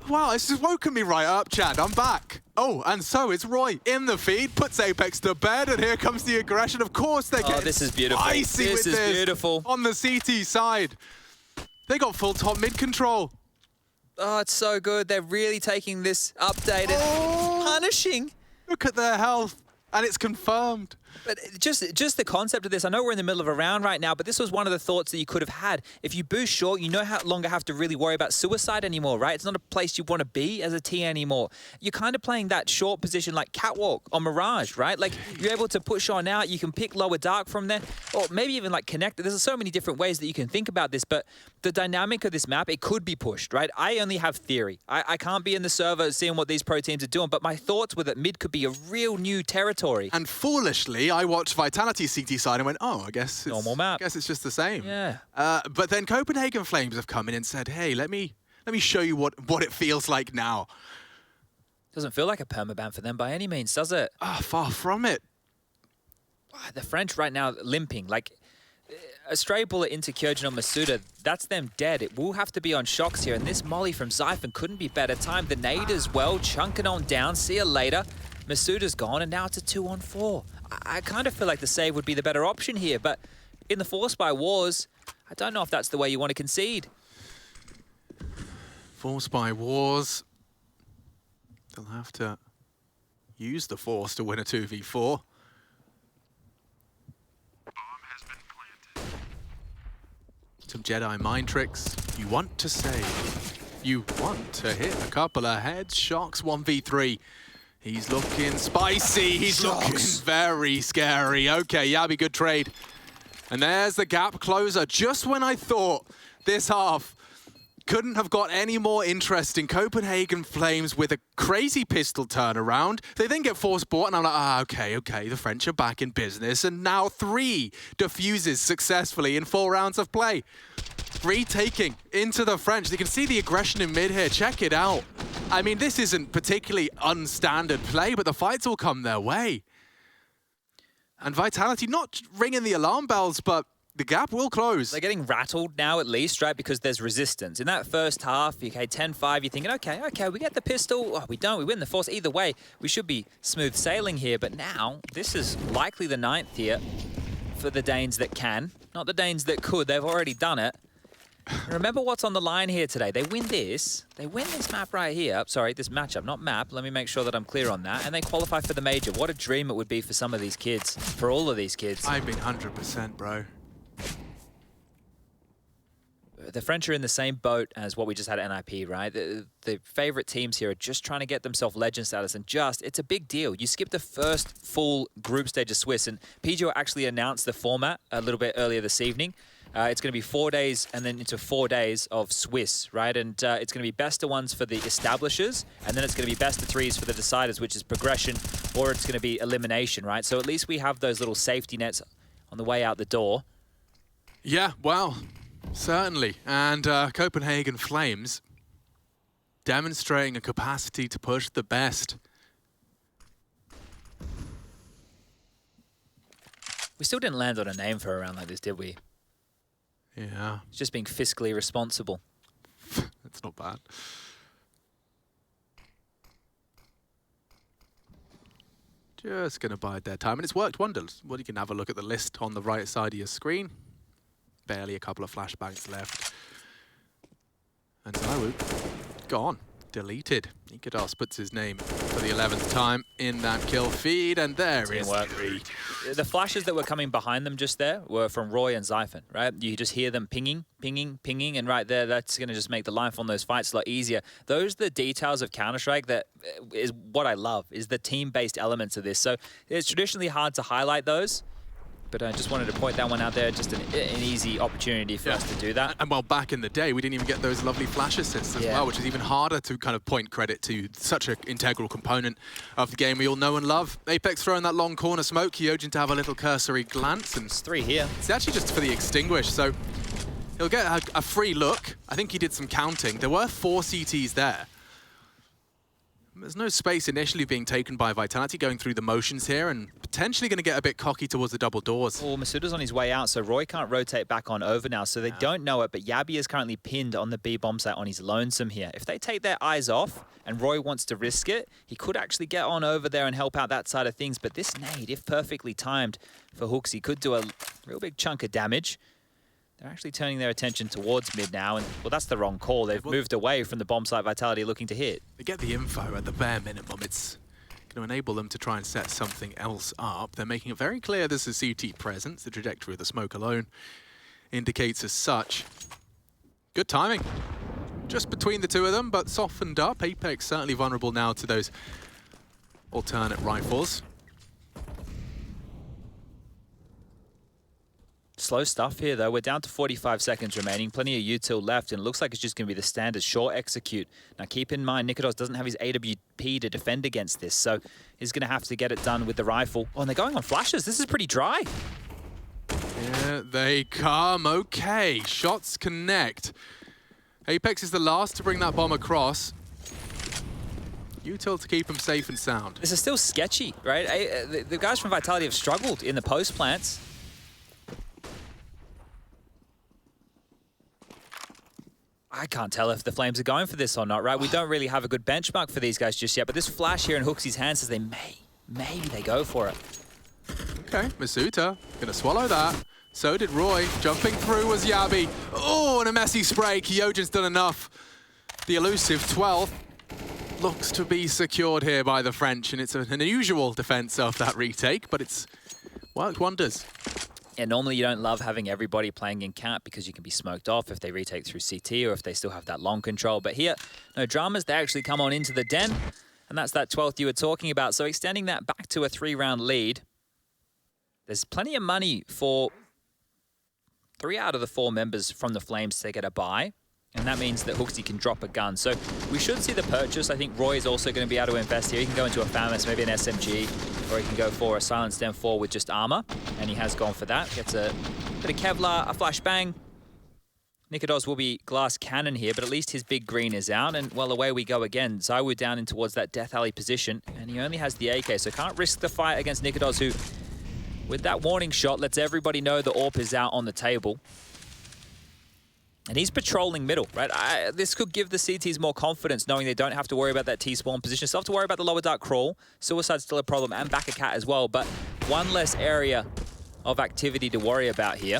Wow, it's just woken me right up, Chad. I'm back. Oh, and so is Roy in the feed, puts Apex to bed, and here comes the aggression. Of course, they're getting this is beautiful. icy This with is beautiful. On the CT side. They got full top mid control. Oh, it's so good. They're really taking this update and punishing. Look at their health, and it's confirmed. But just the concept of this, I know we're in the middle of a round right now, but this was one of the thoughts that you could have had. If you boost short, you no longer have to really worry about suicide anymore, right? It's not a place you want to be as a T anymore. You're kind of playing that short position like Catwalk or Mirage, right? Like, you're able to push on out, you can pick lower dark from there, or maybe even like connect. There's so many different ways that you can think about this, but the dynamic of this map, it could be pushed, right? I only have theory. I can't be in the server seeing what these pro teams are doing, but my thoughts were that mid could be a real new territory. And foolishly, I watched Vitality CT side and went, oh, I guess it's normal map. I guess it's just the same. Yeah. But then Copenhagen Flames have come in and said, hey, let me show you what it feels like now. Doesn't feel like a permaban for them by any means, does it? Far from it. The French right now limping. Like, a stray bullet into Kyojin or Masuda, that's them dead. It will have to be on shocks here, and this molly from Xiphon couldn't be better timed. The nade as well, chunking on down. See you later. Masuda's gone, and now it's a 2-on-4. I kind of feel like the save would be the better option here, but in the Force by Wars, I don't know if that's the way you want to concede. Force by Wars. They'll have to use the Force to win a 2v4. Some Jedi mind tricks. You want to save. You want to hit a couple of heads. Shocks 1v3. He's looking spicy. He's looking very scary. Okay, Yabi, good trade. And there's the gap closer. Just when I thought this half couldn't have got any more interesting, Copenhagen Flames with a crazy pistol turnaround. They then get force bought, and I'm like, okay, the French are back in business. And now 3 defuses successfully in 4 rounds of play. Retaking into the French. You can see the aggression in mid here. Check it out. I mean, this isn't particularly unstandard play, but the fights will come their way. And Vitality not ringing the alarm bells, but the gap will close. They're getting rattled now at least, right? Because there's resistance. In that first half, okay, 10-5, you're thinking, okay, we get the pistol. Oh, we don't, we win the Force. Either way, we should be smooth sailing here. But now, this is likely the 9th here for the Danes that can. Not the Danes that could, they've already done it. Remember what's on the line here today. They win this map right here. Sorry, this matchup, not map. Let me make sure that I'm clear on that. And they qualify for the major. What a dream it would be for some of these kids, for all of these kids. I mean, 100%, bro. The French are in the same boat as what we just had at NIP, right? The favorite teams here are just trying to get themselves legend status, and it's a big deal. You skip the first full group stage of Swiss, and PGO actually announced the format a little bit earlier this evening. It's going to be 4 days and then into 4 days of Swiss, right? And it's going to be best of ones for the establishers, and then it's going to be best of threes for the deciders, which is progression, or it's going to be elimination, right? So at least we have those little safety nets on the way out the door. Yeah, well, certainly. And Copenhagen Flames demonstrating a capacity to push the best. We still didn't land on a name for a round like this, did we? Yeah. It's just being fiscally responsible. That's not bad. Just going to bide their time. And it's worked wonders. Well, you can have a look at the list on the right side of your screen. Barely a couple of flashbangs left. And Zywoo, gone. Deleted. Ikados puts his name for the 11th time in that kill feed, and there is three. The flashes that were coming behind them just there were from Roy and Xiphon, right? You just hear them pinging, pinging, pinging, and right there, that's going to just make the life on those fights a lot easier. Those are the details of Counter-Strike that is what I love, is the team-based elements of this. So it's traditionally hard to highlight those. but I just wanted to point that one out there. Just an easy opportunity for us to do that. And well, back in the day, we didn't even get those lovely flash assists as well, which is even harder to kind of point credit to such an integral component of the game we all know and love. Apex throwing that long corner smoke, Kyojin to have a little cursory glance. And it's 3 here. It's actually just for the extinguish, so he'll get a free look. I think he did some counting. There were 4 CTs there. There's no space initially being taken by Vitality, going through the motions here and potentially going to get a bit cocky towards the double doors. Well, Masuda's on his way out, so Roy can't rotate back on over now, so they don't know it, but Yabi is currently pinned on the B bomb site on his lonesome here. If they take their eyes off and Roy wants to risk it, he could actually get on over there and help out that side of things, but this nade, if perfectly timed for HooXi, could do a real big chunk of damage. They're actually turning their attention towards mid now, and well, that's the wrong call. They've moved away from the bomb site Vitality looking to hit. They get the info at the bare minimum. It's going to enable them to try and set something else up. They're making it very clear this is CT presence. The trajectory of the smoke alone indicates as such. Good timing. Just between the two of them, but softened up. Apex certainly vulnerable now to those alternate rifles. Slow stuff here, though. We're down to 45 seconds remaining. Plenty of util left, and it looks like it's just going to be the standard short execute. Now, keep in mind, Nikodos doesn't have his AWP to defend against this, so he's going to have to get it done with the rifle. Oh, and they're going on flashes. This is pretty dry. Yeah, they come. Okay, shots connect. Apex is the last to bring that bomb across. Util to keep him safe and sound. This is still sketchy, right? The guys from Vitality have struggled in the post plants. I can't tell if the Flames are going for this or not, right? We don't really have a good benchmark for these guys just yet, but this flash here in HooXi's hand says they maybe they go for it. Okay, Masuta gonna swallow that. So did Roy. Jumping through was Yabi. Oh, and a messy spray. Kyojin's done enough. The elusive 12th looks to be secured here by the French, and it's an unusual defense of that retake, but it's worked wonders. Yeah, normally you don't love having everybody playing in cap because you can be smoked off if they retake through CT or if they still have that long control. But here, no dramas. They actually come on into the den, and that's that 12th you were talking about. So extending that back to a 3-round lead. There's plenty of money for 3 out of the 4 members from the Flames to get a buy, and that means that HooXi can drop a gun. So we should see the purchase. I think Roy is also going to be able to invest here. He can go into a FAMAS, maybe an SMG, or he can go for a Silenced M4 with just armor, and he has gone for that. Gets a bit of Kevlar, a flashbang. Nikodos will be glass cannon here, but at least his big green is out, and well, away we go again. ZywOo down in towards that Death Alley position, and he only has the AK, so can't risk the fight against Nikodos, who, with that warning shot, lets everybody know the AWP is out on the table. And he's patrolling middle, right? This could give the CTs more confidence, knowing they don't have to worry about that T-spawn position. Still have to worry about the lower dark crawl. Suicide's still a problem, and back a cat as well, but one less area of activity to worry about here.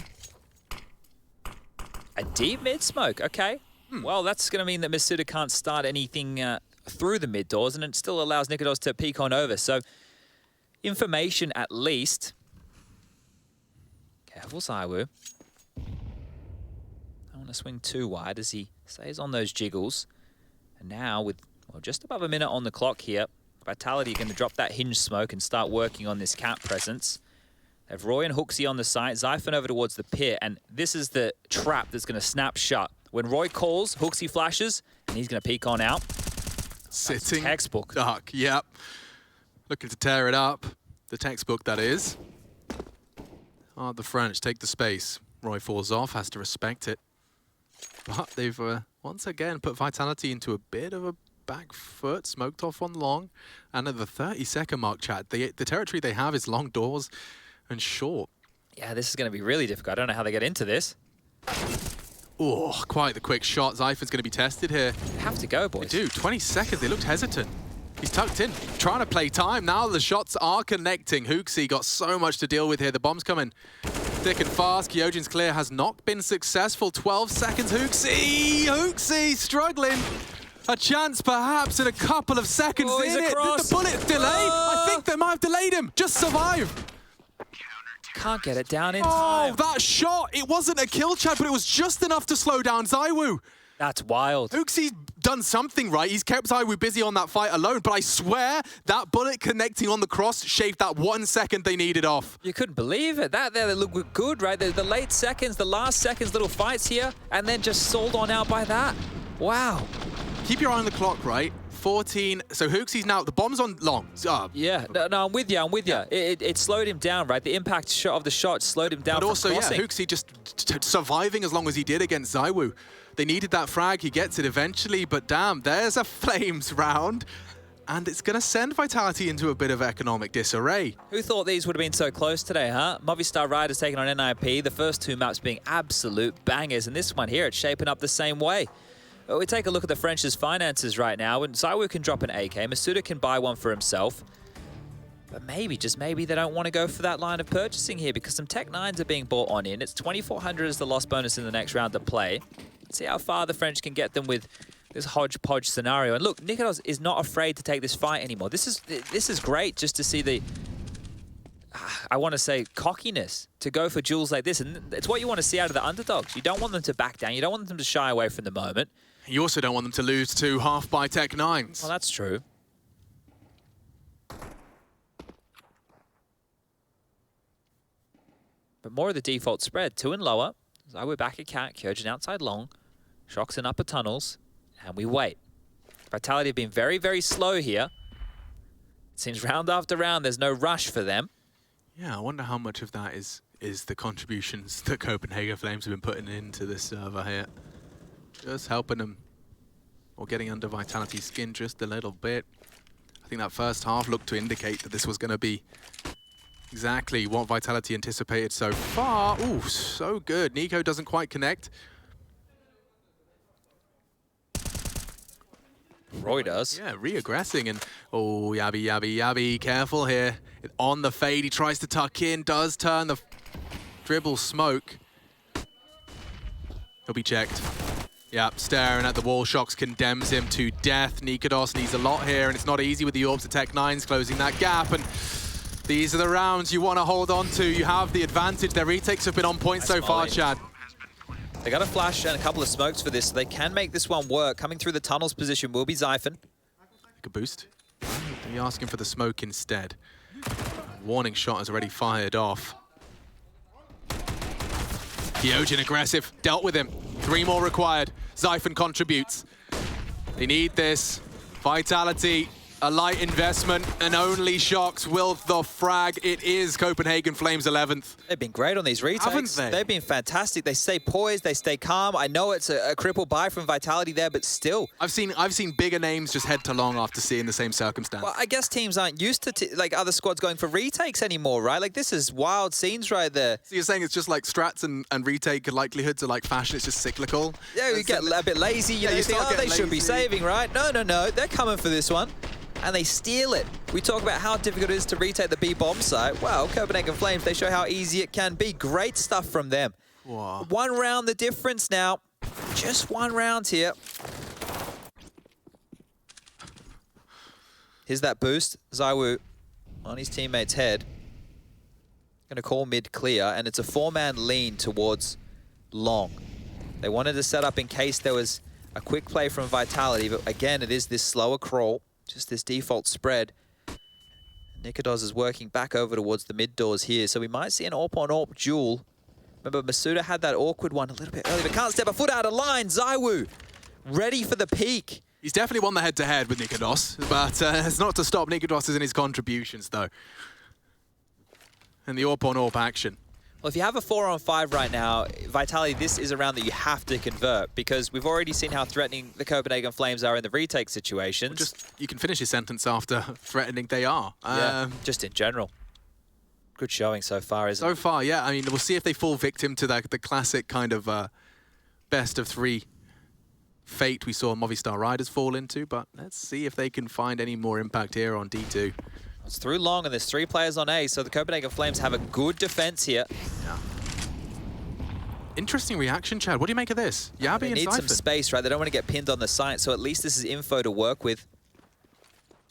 A deep mid smoke, okay. Well, that's going to mean that Masuda can't start anything through the mid doors, and it still allows Nikodos to peek on over. So, information at least. Careful, ZywOo. Want to swing too wide as he stays on those jiggles. And now with just above a minute on the clock here, Vitality are going to drop that hinge smoke and start working on this cap presence. They have Roy and HooXi on the site, Zyphon over towards the pit, and this is the trap that's going to snap shut. When Roy calls, HooXi flashes, and he's going to peek on out. Sitting textbook. Dark, yep. Looking to tear it up. The textbook, that is. Oh, the French take the space. Roy falls off, has to respect it. But they've once again put Vitality into a bit of a back foot, smoked off on long. And at the 30-second mark, chat, the territory they have is long doors and short. Yeah, this is going to be really difficult. I don't know how they get into this. Oh, quite the quick shot. Zyphon's going to be tested here. They have to go, boys. They do. 20 seconds. They looked hesitant. He's tucked in, trying to play time. Now the shots are connecting. HooXi got so much to deal with here. The bomb's coming thick and fast. Kyojin's clear has not been successful. 12 seconds. HooXi struggling. A chance perhaps in a couple of seconds. Oh, he's across. Did the bullet delay? I think they might have delayed him. Just survive. Can't get it down in time. Oh, that shot. It wasn't a kill, Chad, but it was just enough to slow down ZywOo. That's wild. Hooksy's done something right. He's kept ZywOo busy on that fight alone, but I swear that bullet connecting on the cross shaved that 1 second they needed off. You couldn't believe it. That there, they look good, right? The late seconds, the last seconds, little fights here, and then just sold on out by that. Wow. Keep your eye on the clock, right? 14. So Hooksy's now, the bomb's on long. Yeah, no, I'm with you, I'm with you. It slowed him down, right? The impact shot of the shot slowed him down. But also, crossing. yeah, Hooksy just surviving as long as he did against ZywOo. They needed that frag, he gets it eventually, but damn, there's a Flames round. And it's going to send Vitality into a bit of economic disarray. Who thought these would have been so close today, huh? Movistar Riders taking on NIP, the first 2 maps being absolute bangers, and this one here, it's shaping up the same way. We take a look at the French's finances right now, and ZywOo can drop an AK, Masuda can buy one for himself. But maybe, just maybe, they don't want to go for that line of purchasing here because some Tech 9s are being bought on in. It's 2,400 as the loss bonus in the next round to play. Let's see how far the French can get them with this hodgepodge scenario. And look, Nikodos is not afraid to take this fight anymore. This is great just to see the, I want to say, cockiness to go for duels like this. And it's what you want to see out of the underdogs. You don't want them to back down. You don't want them to shy away from the moment. You also don't want them to lose to half by Tech 9s. Well, that's true. But more of the default spread, 2 and lower. ZywOo back at cat, Kyojin outside long, Shocks in upper tunnels, and we wait. Vitality have been very, very slow here. It seems round after round, there's no rush for them. Yeah, I wonder how much of that is the contributions that Copenhagen Flames have been putting into this server here. Just helping them, or getting under Vitality's skin just a little bit. I think that first half looked to indicate that this was going to be exactly what Vitality anticipated so far. Ooh, so good. Nico doesn't quite connect. Roy does. Yeah, re-aggressing, and oh, Yabby, careful here. On the fade, he tries to tuck in, does turn the dribble smoke. He'll be checked. Yep, staring at the wall, Shocks condemns him to death. Nikodos needs a lot here, and it's not easy with the Orbs of Tech 9s closing that gap, and these are the rounds you want to hold on to. You have the advantage. Their retakes have been on point so far, Chad. They got a flash and a couple of smokes for this, so they can make this one work. Coming through the tunnels position will be Zyphon. Like a boost. Are you asking for the smoke instead? Warning shot has already fired off. Kyojin aggressive, dealt with him. 3 more required. Zyphon contributes. They need this. Vitality, a light investment, and only Shocks will the frag. It is Copenhagen Flames 11th. They've been great on these retakes. Haven't they? They've been fantastic. They stay poised, they stay calm. I know it's a cripple buy from Vitality there, but still. I've seen bigger names just head to long after seeing the same circumstance. Well, I guess teams aren't used to like other squads going for retakes anymore, right? Like this is wild scenes right there. So you're saying it's just like strats and retake likelihoods are like fashion, it's just cyclical? Yeah, you get a bit lazy. You know, you think, oh, they should be saving, right? No, they're coming for this one. And they steal it. We talk about how difficult it is to retake the B bomb site. Well, Copenhagen Flames, they show how easy it can be. Great stuff from them. Wow. 1 round the difference now. Just 1 round here. Here's that boost. ZywOo on his teammate's head. Gonna call mid clear, and it's a 4-man lean towards long. They wanted to set up in case there was a quick play from Vitality, but again, it is this slower crawl. Just this default spread. Nikodos is working back over towards the mid doors here, so we might see an AWP-on-AWP duel. Remember, Masuda had that awkward one a little bit early, but can't step a foot out of line. ZywOo, ready for the peak. He's definitely won the head-to-head with Nikodos, but it's not to stop Nikodos in his contributions, though. And the AWP-on-AWP action. Well, if you have a 4-on-5 right now, Vitality, this is a round that you have to convert because we've already seen how threatening the Copenhagen Flames are in the retake situations. Well, just, you can finish your sentence after threatening they are. Yeah, just in general. Good showing so far, isn't it? So far, yeah. I mean, we'll see if they fall victim to the classic kind of best of 3 fate we saw Movistar Riders fall into, but let's see if they can find any more impact here on D2. It's through long, and there's 3 players on A, so the Copenhagen Flames have a good defense here. Yeah. Interesting reaction, Chad. What do you make of this? Yabby they and need Zyphon. some space, right? They don't want to get pinned on the site, so at least this is info to work with.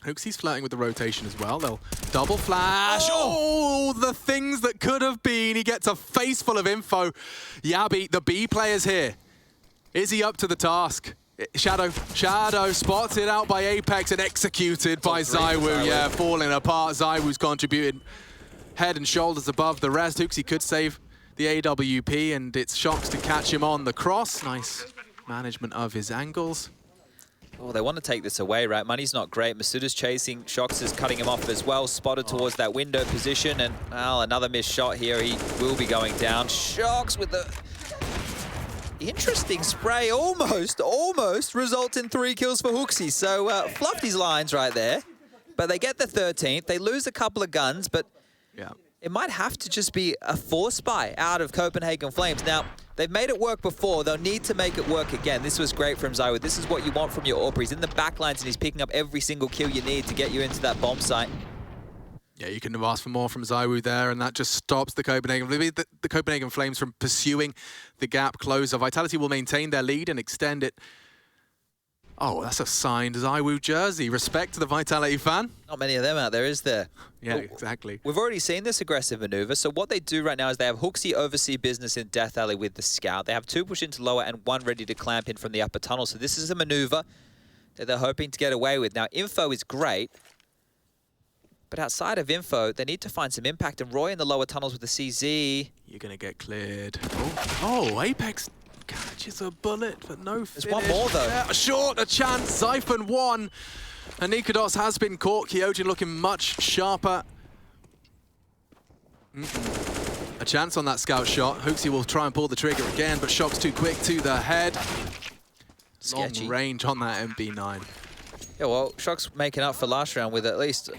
Hooksy's flirting with the rotation as well. They'll double flash. Oh, the things that could have been. He gets a face full of info. Yabby, the B players here. Is he up to the task? Shadow spotted out by Apex and executed by ZywOo. Yeah, falling apart. ZywOo's contributed head and shoulders above the rest. HooXi could save the AWP, and it's Shox to catch him on the cross. Nice management of his angles. Oh, they want to take this away, right? Money's not great. Masuta's chasing. Shox is cutting him off as well. Spotted towards that window position, and well, another missed shot here. He will be going down. Shox with the interesting spray, almost results in 3 kills for HooXi. So fluffed his lines right there, but they get the 13th. They lose a couple of guns, but yeah, it might have to just be a force buy out of Copenhagen Flames. Now, they've made it work before. They'll need to make it work again. This was great from ZywOo. This is what you want from your AWP. He's in the backlines and he's picking up every single kill you need to get you into that bomb site. Yeah, you couldn't have asked for more from ZywOo there, and that just stops the Copenhagen Flames from pursuing the gap closer. Vitality will maintain their lead and extend it. Oh, that's a signed ZywOo jersey. Respect to the Vitality fan. Not many of them out there, is there? Yeah, exactly. We've already seen this aggressive maneuver. So what they do right now is they have HooXi oversee business in Death Alley with the scout. They have 2 push into lower and 1 ready to clamp in from the upper tunnel. So this is a maneuver that they're hoping to get away with. Now, info is great. But outside of info, they need to find some impact. And Roy in the lower tunnels with the CZ. You're going to get cleared. Oh, Apex catches a bullet, but no finish. There's one more, though. Yeah, short, a chance. Zyphon won. And Nikodos has been caught. Kyojin looking much sharper. A chance on that scout shot. HooXi will try and pull the trigger again, but Shox too quick to the head. Sketchy. Long range on that MB9. Yeah, well, Shox making up for last round with at least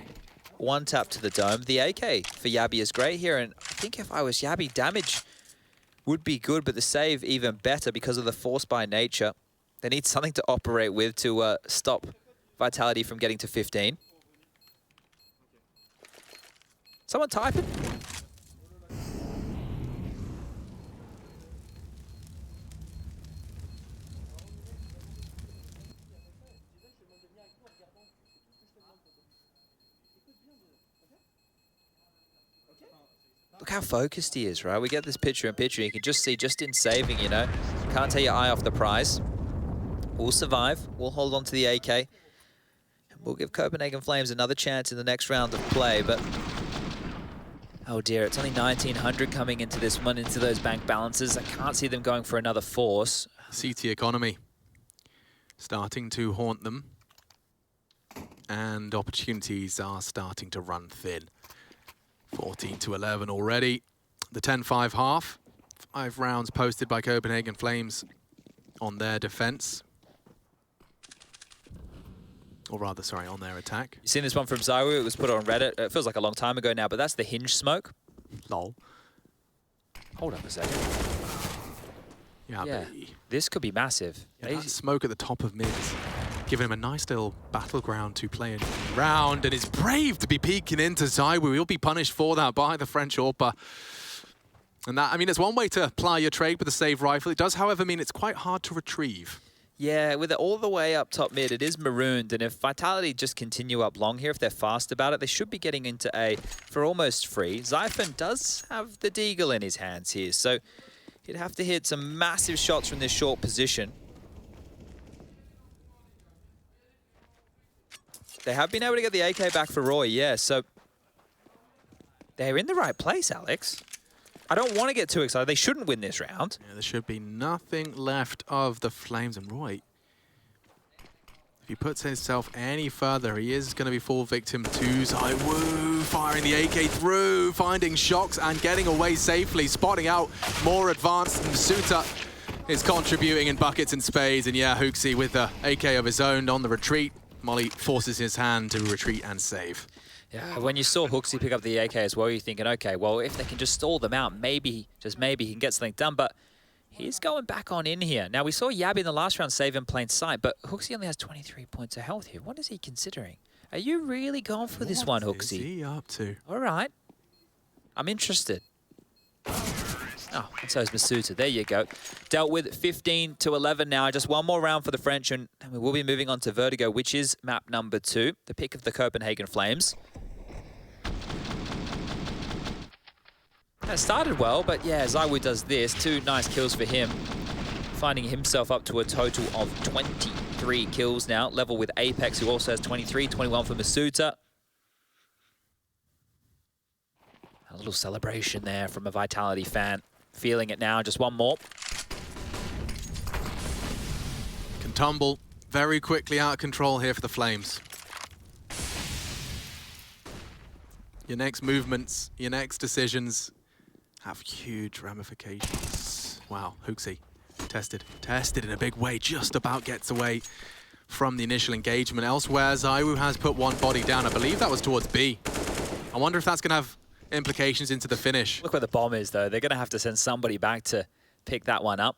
1 tap to the dome. The AK for Yabi is great here, and I think if I was Yabi, damage would be good, but the save even better because of the force by nature. They need something to operate with to stop Vitality from getting to 15. Someone typing? Look how focused he is, right? We get this picture-in-picture. You can just see, just in saving, you know. Can't take your eye off the prize. We'll survive. We'll hold on to the AK. And we'll give Copenhagen Flames another chance in the next round of play, but oh dear, it's only 1,900 coming into this one, into those bank balances. I can't see them going for another force. CT economy starting to haunt them. And opportunities are starting to run thin. 14-11 already. The 10-5 half. 5 rounds posted by Copenhagen Flames on their defense. Or rather, sorry, on their attack. You seen this one from ZywOo? It was put on Reddit. It feels like a long time ago now, but that's the hinge smoke. Lol. Hold up a second. Yeah, this could be massive. Yeah, that smoke at the top of mid, giving him a nice little battleground to play in round, and it's brave to be peeking into ZywOo. He'll be punished for that by the French AWPer. And that, I mean, it's one way to ply your trade with a save rifle. It does, however, mean it's quite hard to retrieve. Yeah, with it all the way up top mid, it is marooned, and if Vitality just continue up long here, if they're fast about it, they should be getting into A for almost free. Zyphon does have the deagle in his hands here, so he'd have to hit some massive shots from this short position. They have been able to get the AK back for Roy, yeah, so they're in the right place, Alex. I don't want to get too excited. They shouldn't win this round. Yeah, there should be nothing left of the Flames. And Roy, if he puts himself any further, he is going to be fall victim to ZywOo. Firing the AK through, finding Shox and getting away safely, spotting out more advanced. Masuta is contributing in buckets and spades. And yeah, HooXi with the AK of his own on the retreat. Molly forces his hand to retreat and save. Yeah, when you saw HooXi pick up the AK as well, you're thinking, okay, well, if they can just stall them out, maybe, just maybe, he can get something done. But he's going back on in here. Now, we saw Yabi in the last round save in plain sight, but HooXi only has 23 points of health here. What is he considering? Are you really going for this one, HooXi? What is he up to? All right. I'm interested. Oh, and so is Masuta. There you go. Dealt with 15-11 now. Just one more round for the French, and we will be moving on to Vertigo, which is map number 2, the pick of the Copenhagen Flames. It started well, but yeah, ZywOo does this. 2 nice kills for him. finding himself up to a total of 23 kills now, level with Apex, who also has 23, 21 for Masuta. A little celebration there from a Vitality fan. Feeling it now, just one more. Can tumble very quickly out of control here for the Flames. Your next movements, your next decisions have huge ramifications. Wow, Hooksy, tested in a big way, just about gets away from the initial engagement. Elsewhere, ZywOo has put one body down. I believe that was towards B. I wonder if that's going to have implications into the finish. Look where the bomb is, though. They're going to have to send somebody back to pick that one up.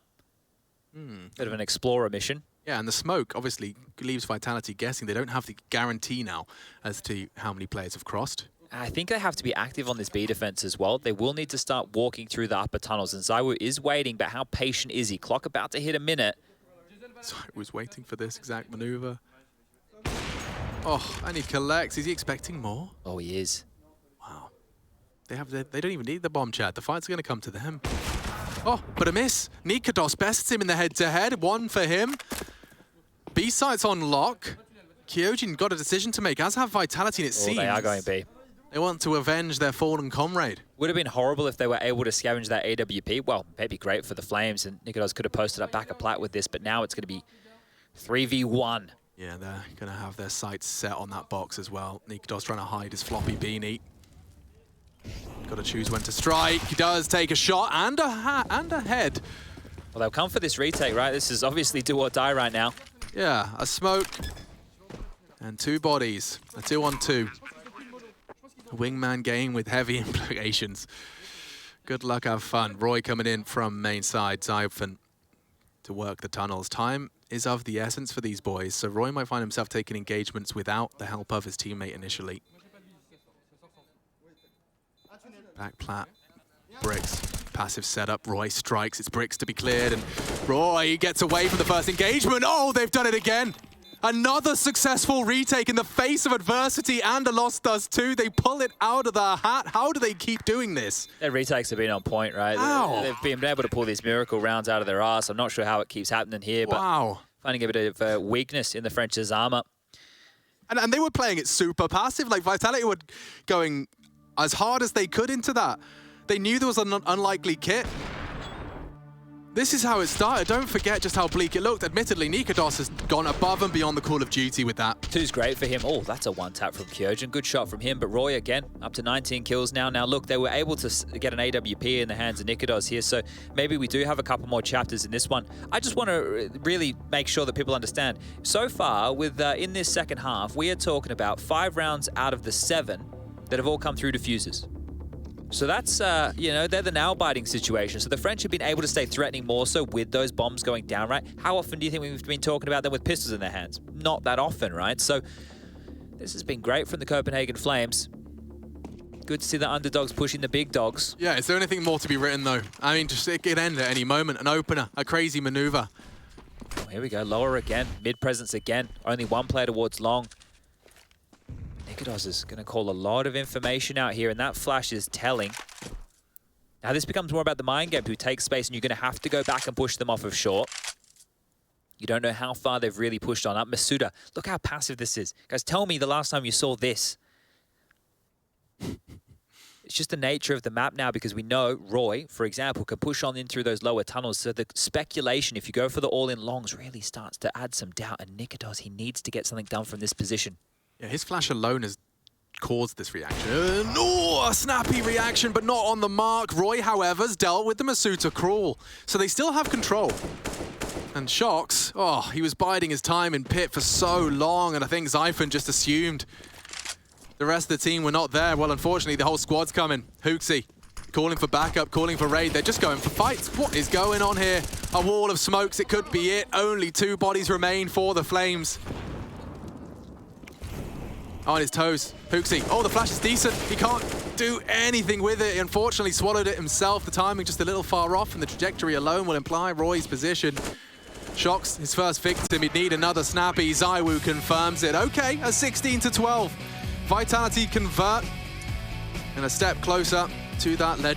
Bit of an explorer mission. Yeah, and the smoke obviously leaves Vitality guessing. They don't have the guarantee now as to how many players have crossed. I think they have to be active on this B defense as well. They will need to start walking through the upper tunnels, and ZywOo is waiting, but how patient is he? Clock about to hit a minute. ZywOo's waiting for this exact maneuver. Oh, and he collects. Is he expecting more? Oh, he is. Wow. They don't even need the bomb, Chad. The fight's going to come to them. Oh, but a miss. Nikados bests him in the head-to-head. One for him. B-site's on lock. Kyojin got a decision to make, as have Vitality, and it seems They are going B. They want to avenge their fallen comrade. Would have been horrible if they were able to scavenge that AWP. Well, maybe great for the Flames, and Nikados could have posted up back a plat with this, but now it's going to be 3v1. Yeah, they're going to have their sights set on that box as well. Nikados trying to hide his floppy beanie. Got to choose when to strike. He does take a shot and a head. Well, they'll come for this retake, right? This is obviously do or die right now. Yeah, a smoke and two bodies. A 2-on-2. A wingman game with heavy implications. Good luck, have fun. Roy coming in from main side. Zyphon to work the tunnels. Time is of the essence for these boys, so Roy might find himself taking engagements without the help of his teammate initially. Back plat. Bricks. Passive setup. Roy strikes. It's Bricks to be cleared, and Roy gets away from the first engagement. Oh, they've done it again. Another successful retake in the face of adversity and a lost Dust2. They pull it out of their hat. How do they keep doing this? Their retakes have been on point, right? Wow. They've been able to pull these miracle rounds out of their arse. I'm not sure how it keeps happening here, but wow. Finding a bit of weakness in the French's armor. And they were playing it super passive. Like, Vitality were going as hard as they could into that. They knew there was an unlikely kit. This is how it started. Don't forget just how bleak it looked. Admittedly, Nikados has gone above and beyond the Call of Duty with that. Two's great for him. Oh, that's a one-tap from Kyojin. Good shot from him. But Roy, again, up to 19 kills now. Now, look, they were able to get an AWP in the hands of Nikados here, so maybe we do have a couple more chapters in this one. I just want to really make sure that people understand. So far, with in this second half, we are talking about 5 rounds out of the 7 that have all come through defuses. So that's, you know, they're the nail-biting situation. So the French have been able to stay threatening more so with those bombs going down, right? How often do you think we've been talking about them with pistols in their hands? Not that often, right? So this has been great from the Copenhagen Flames. Good to see the underdogs pushing the big dogs. Yeah, is there anything more to be written, though? I mean, just it could end at any moment. An opener, a crazy maneuver. Oh, here we go. Lower again. Mid-presence again. Only one player towards long. Nikados is going to call a lot of information out here, and that flash is telling. Now this becomes more about the mind game, who takes space, and you're going to have to go back and push them off of short. You don't know how far they've really pushed on up. Masuda, look how passive this is. Guys, tell me the last time you saw this. It's just the nature of the map now, because we know Roy, for example, can push on in through those lower tunnels. So the speculation, if you go for the all-in longs, really starts to add some doubt. And Nikados, he needs to get something done from this position. Yeah, his flash alone has caused this reaction. Oh, a snappy reaction, but not on the mark. Roy, however, has dealt with the Masuta crawl. So they still have control. And Shox, oh, he was biding his time in pit for so long, and I think Zyphon just assumed the rest of the team were not there. Well, unfortunately, the whole squad's coming. Hooksy calling for backup, calling for raid. They're just going for fights. What is going on here? A wall of smokes, it could be it. Only 2 bodies remain for the Flames. On his toes, Hooksy. Oh, the flash is decent. He can't do anything with it. He unfortunately swallowed it himself. The timing just a little far off, and the trajectory alone will imply Roy's position. Shox, his first victim. He'd need another snappy. ZywOo confirms it. Okay, a 16-12. Vitality convert, and a step closer to that legendary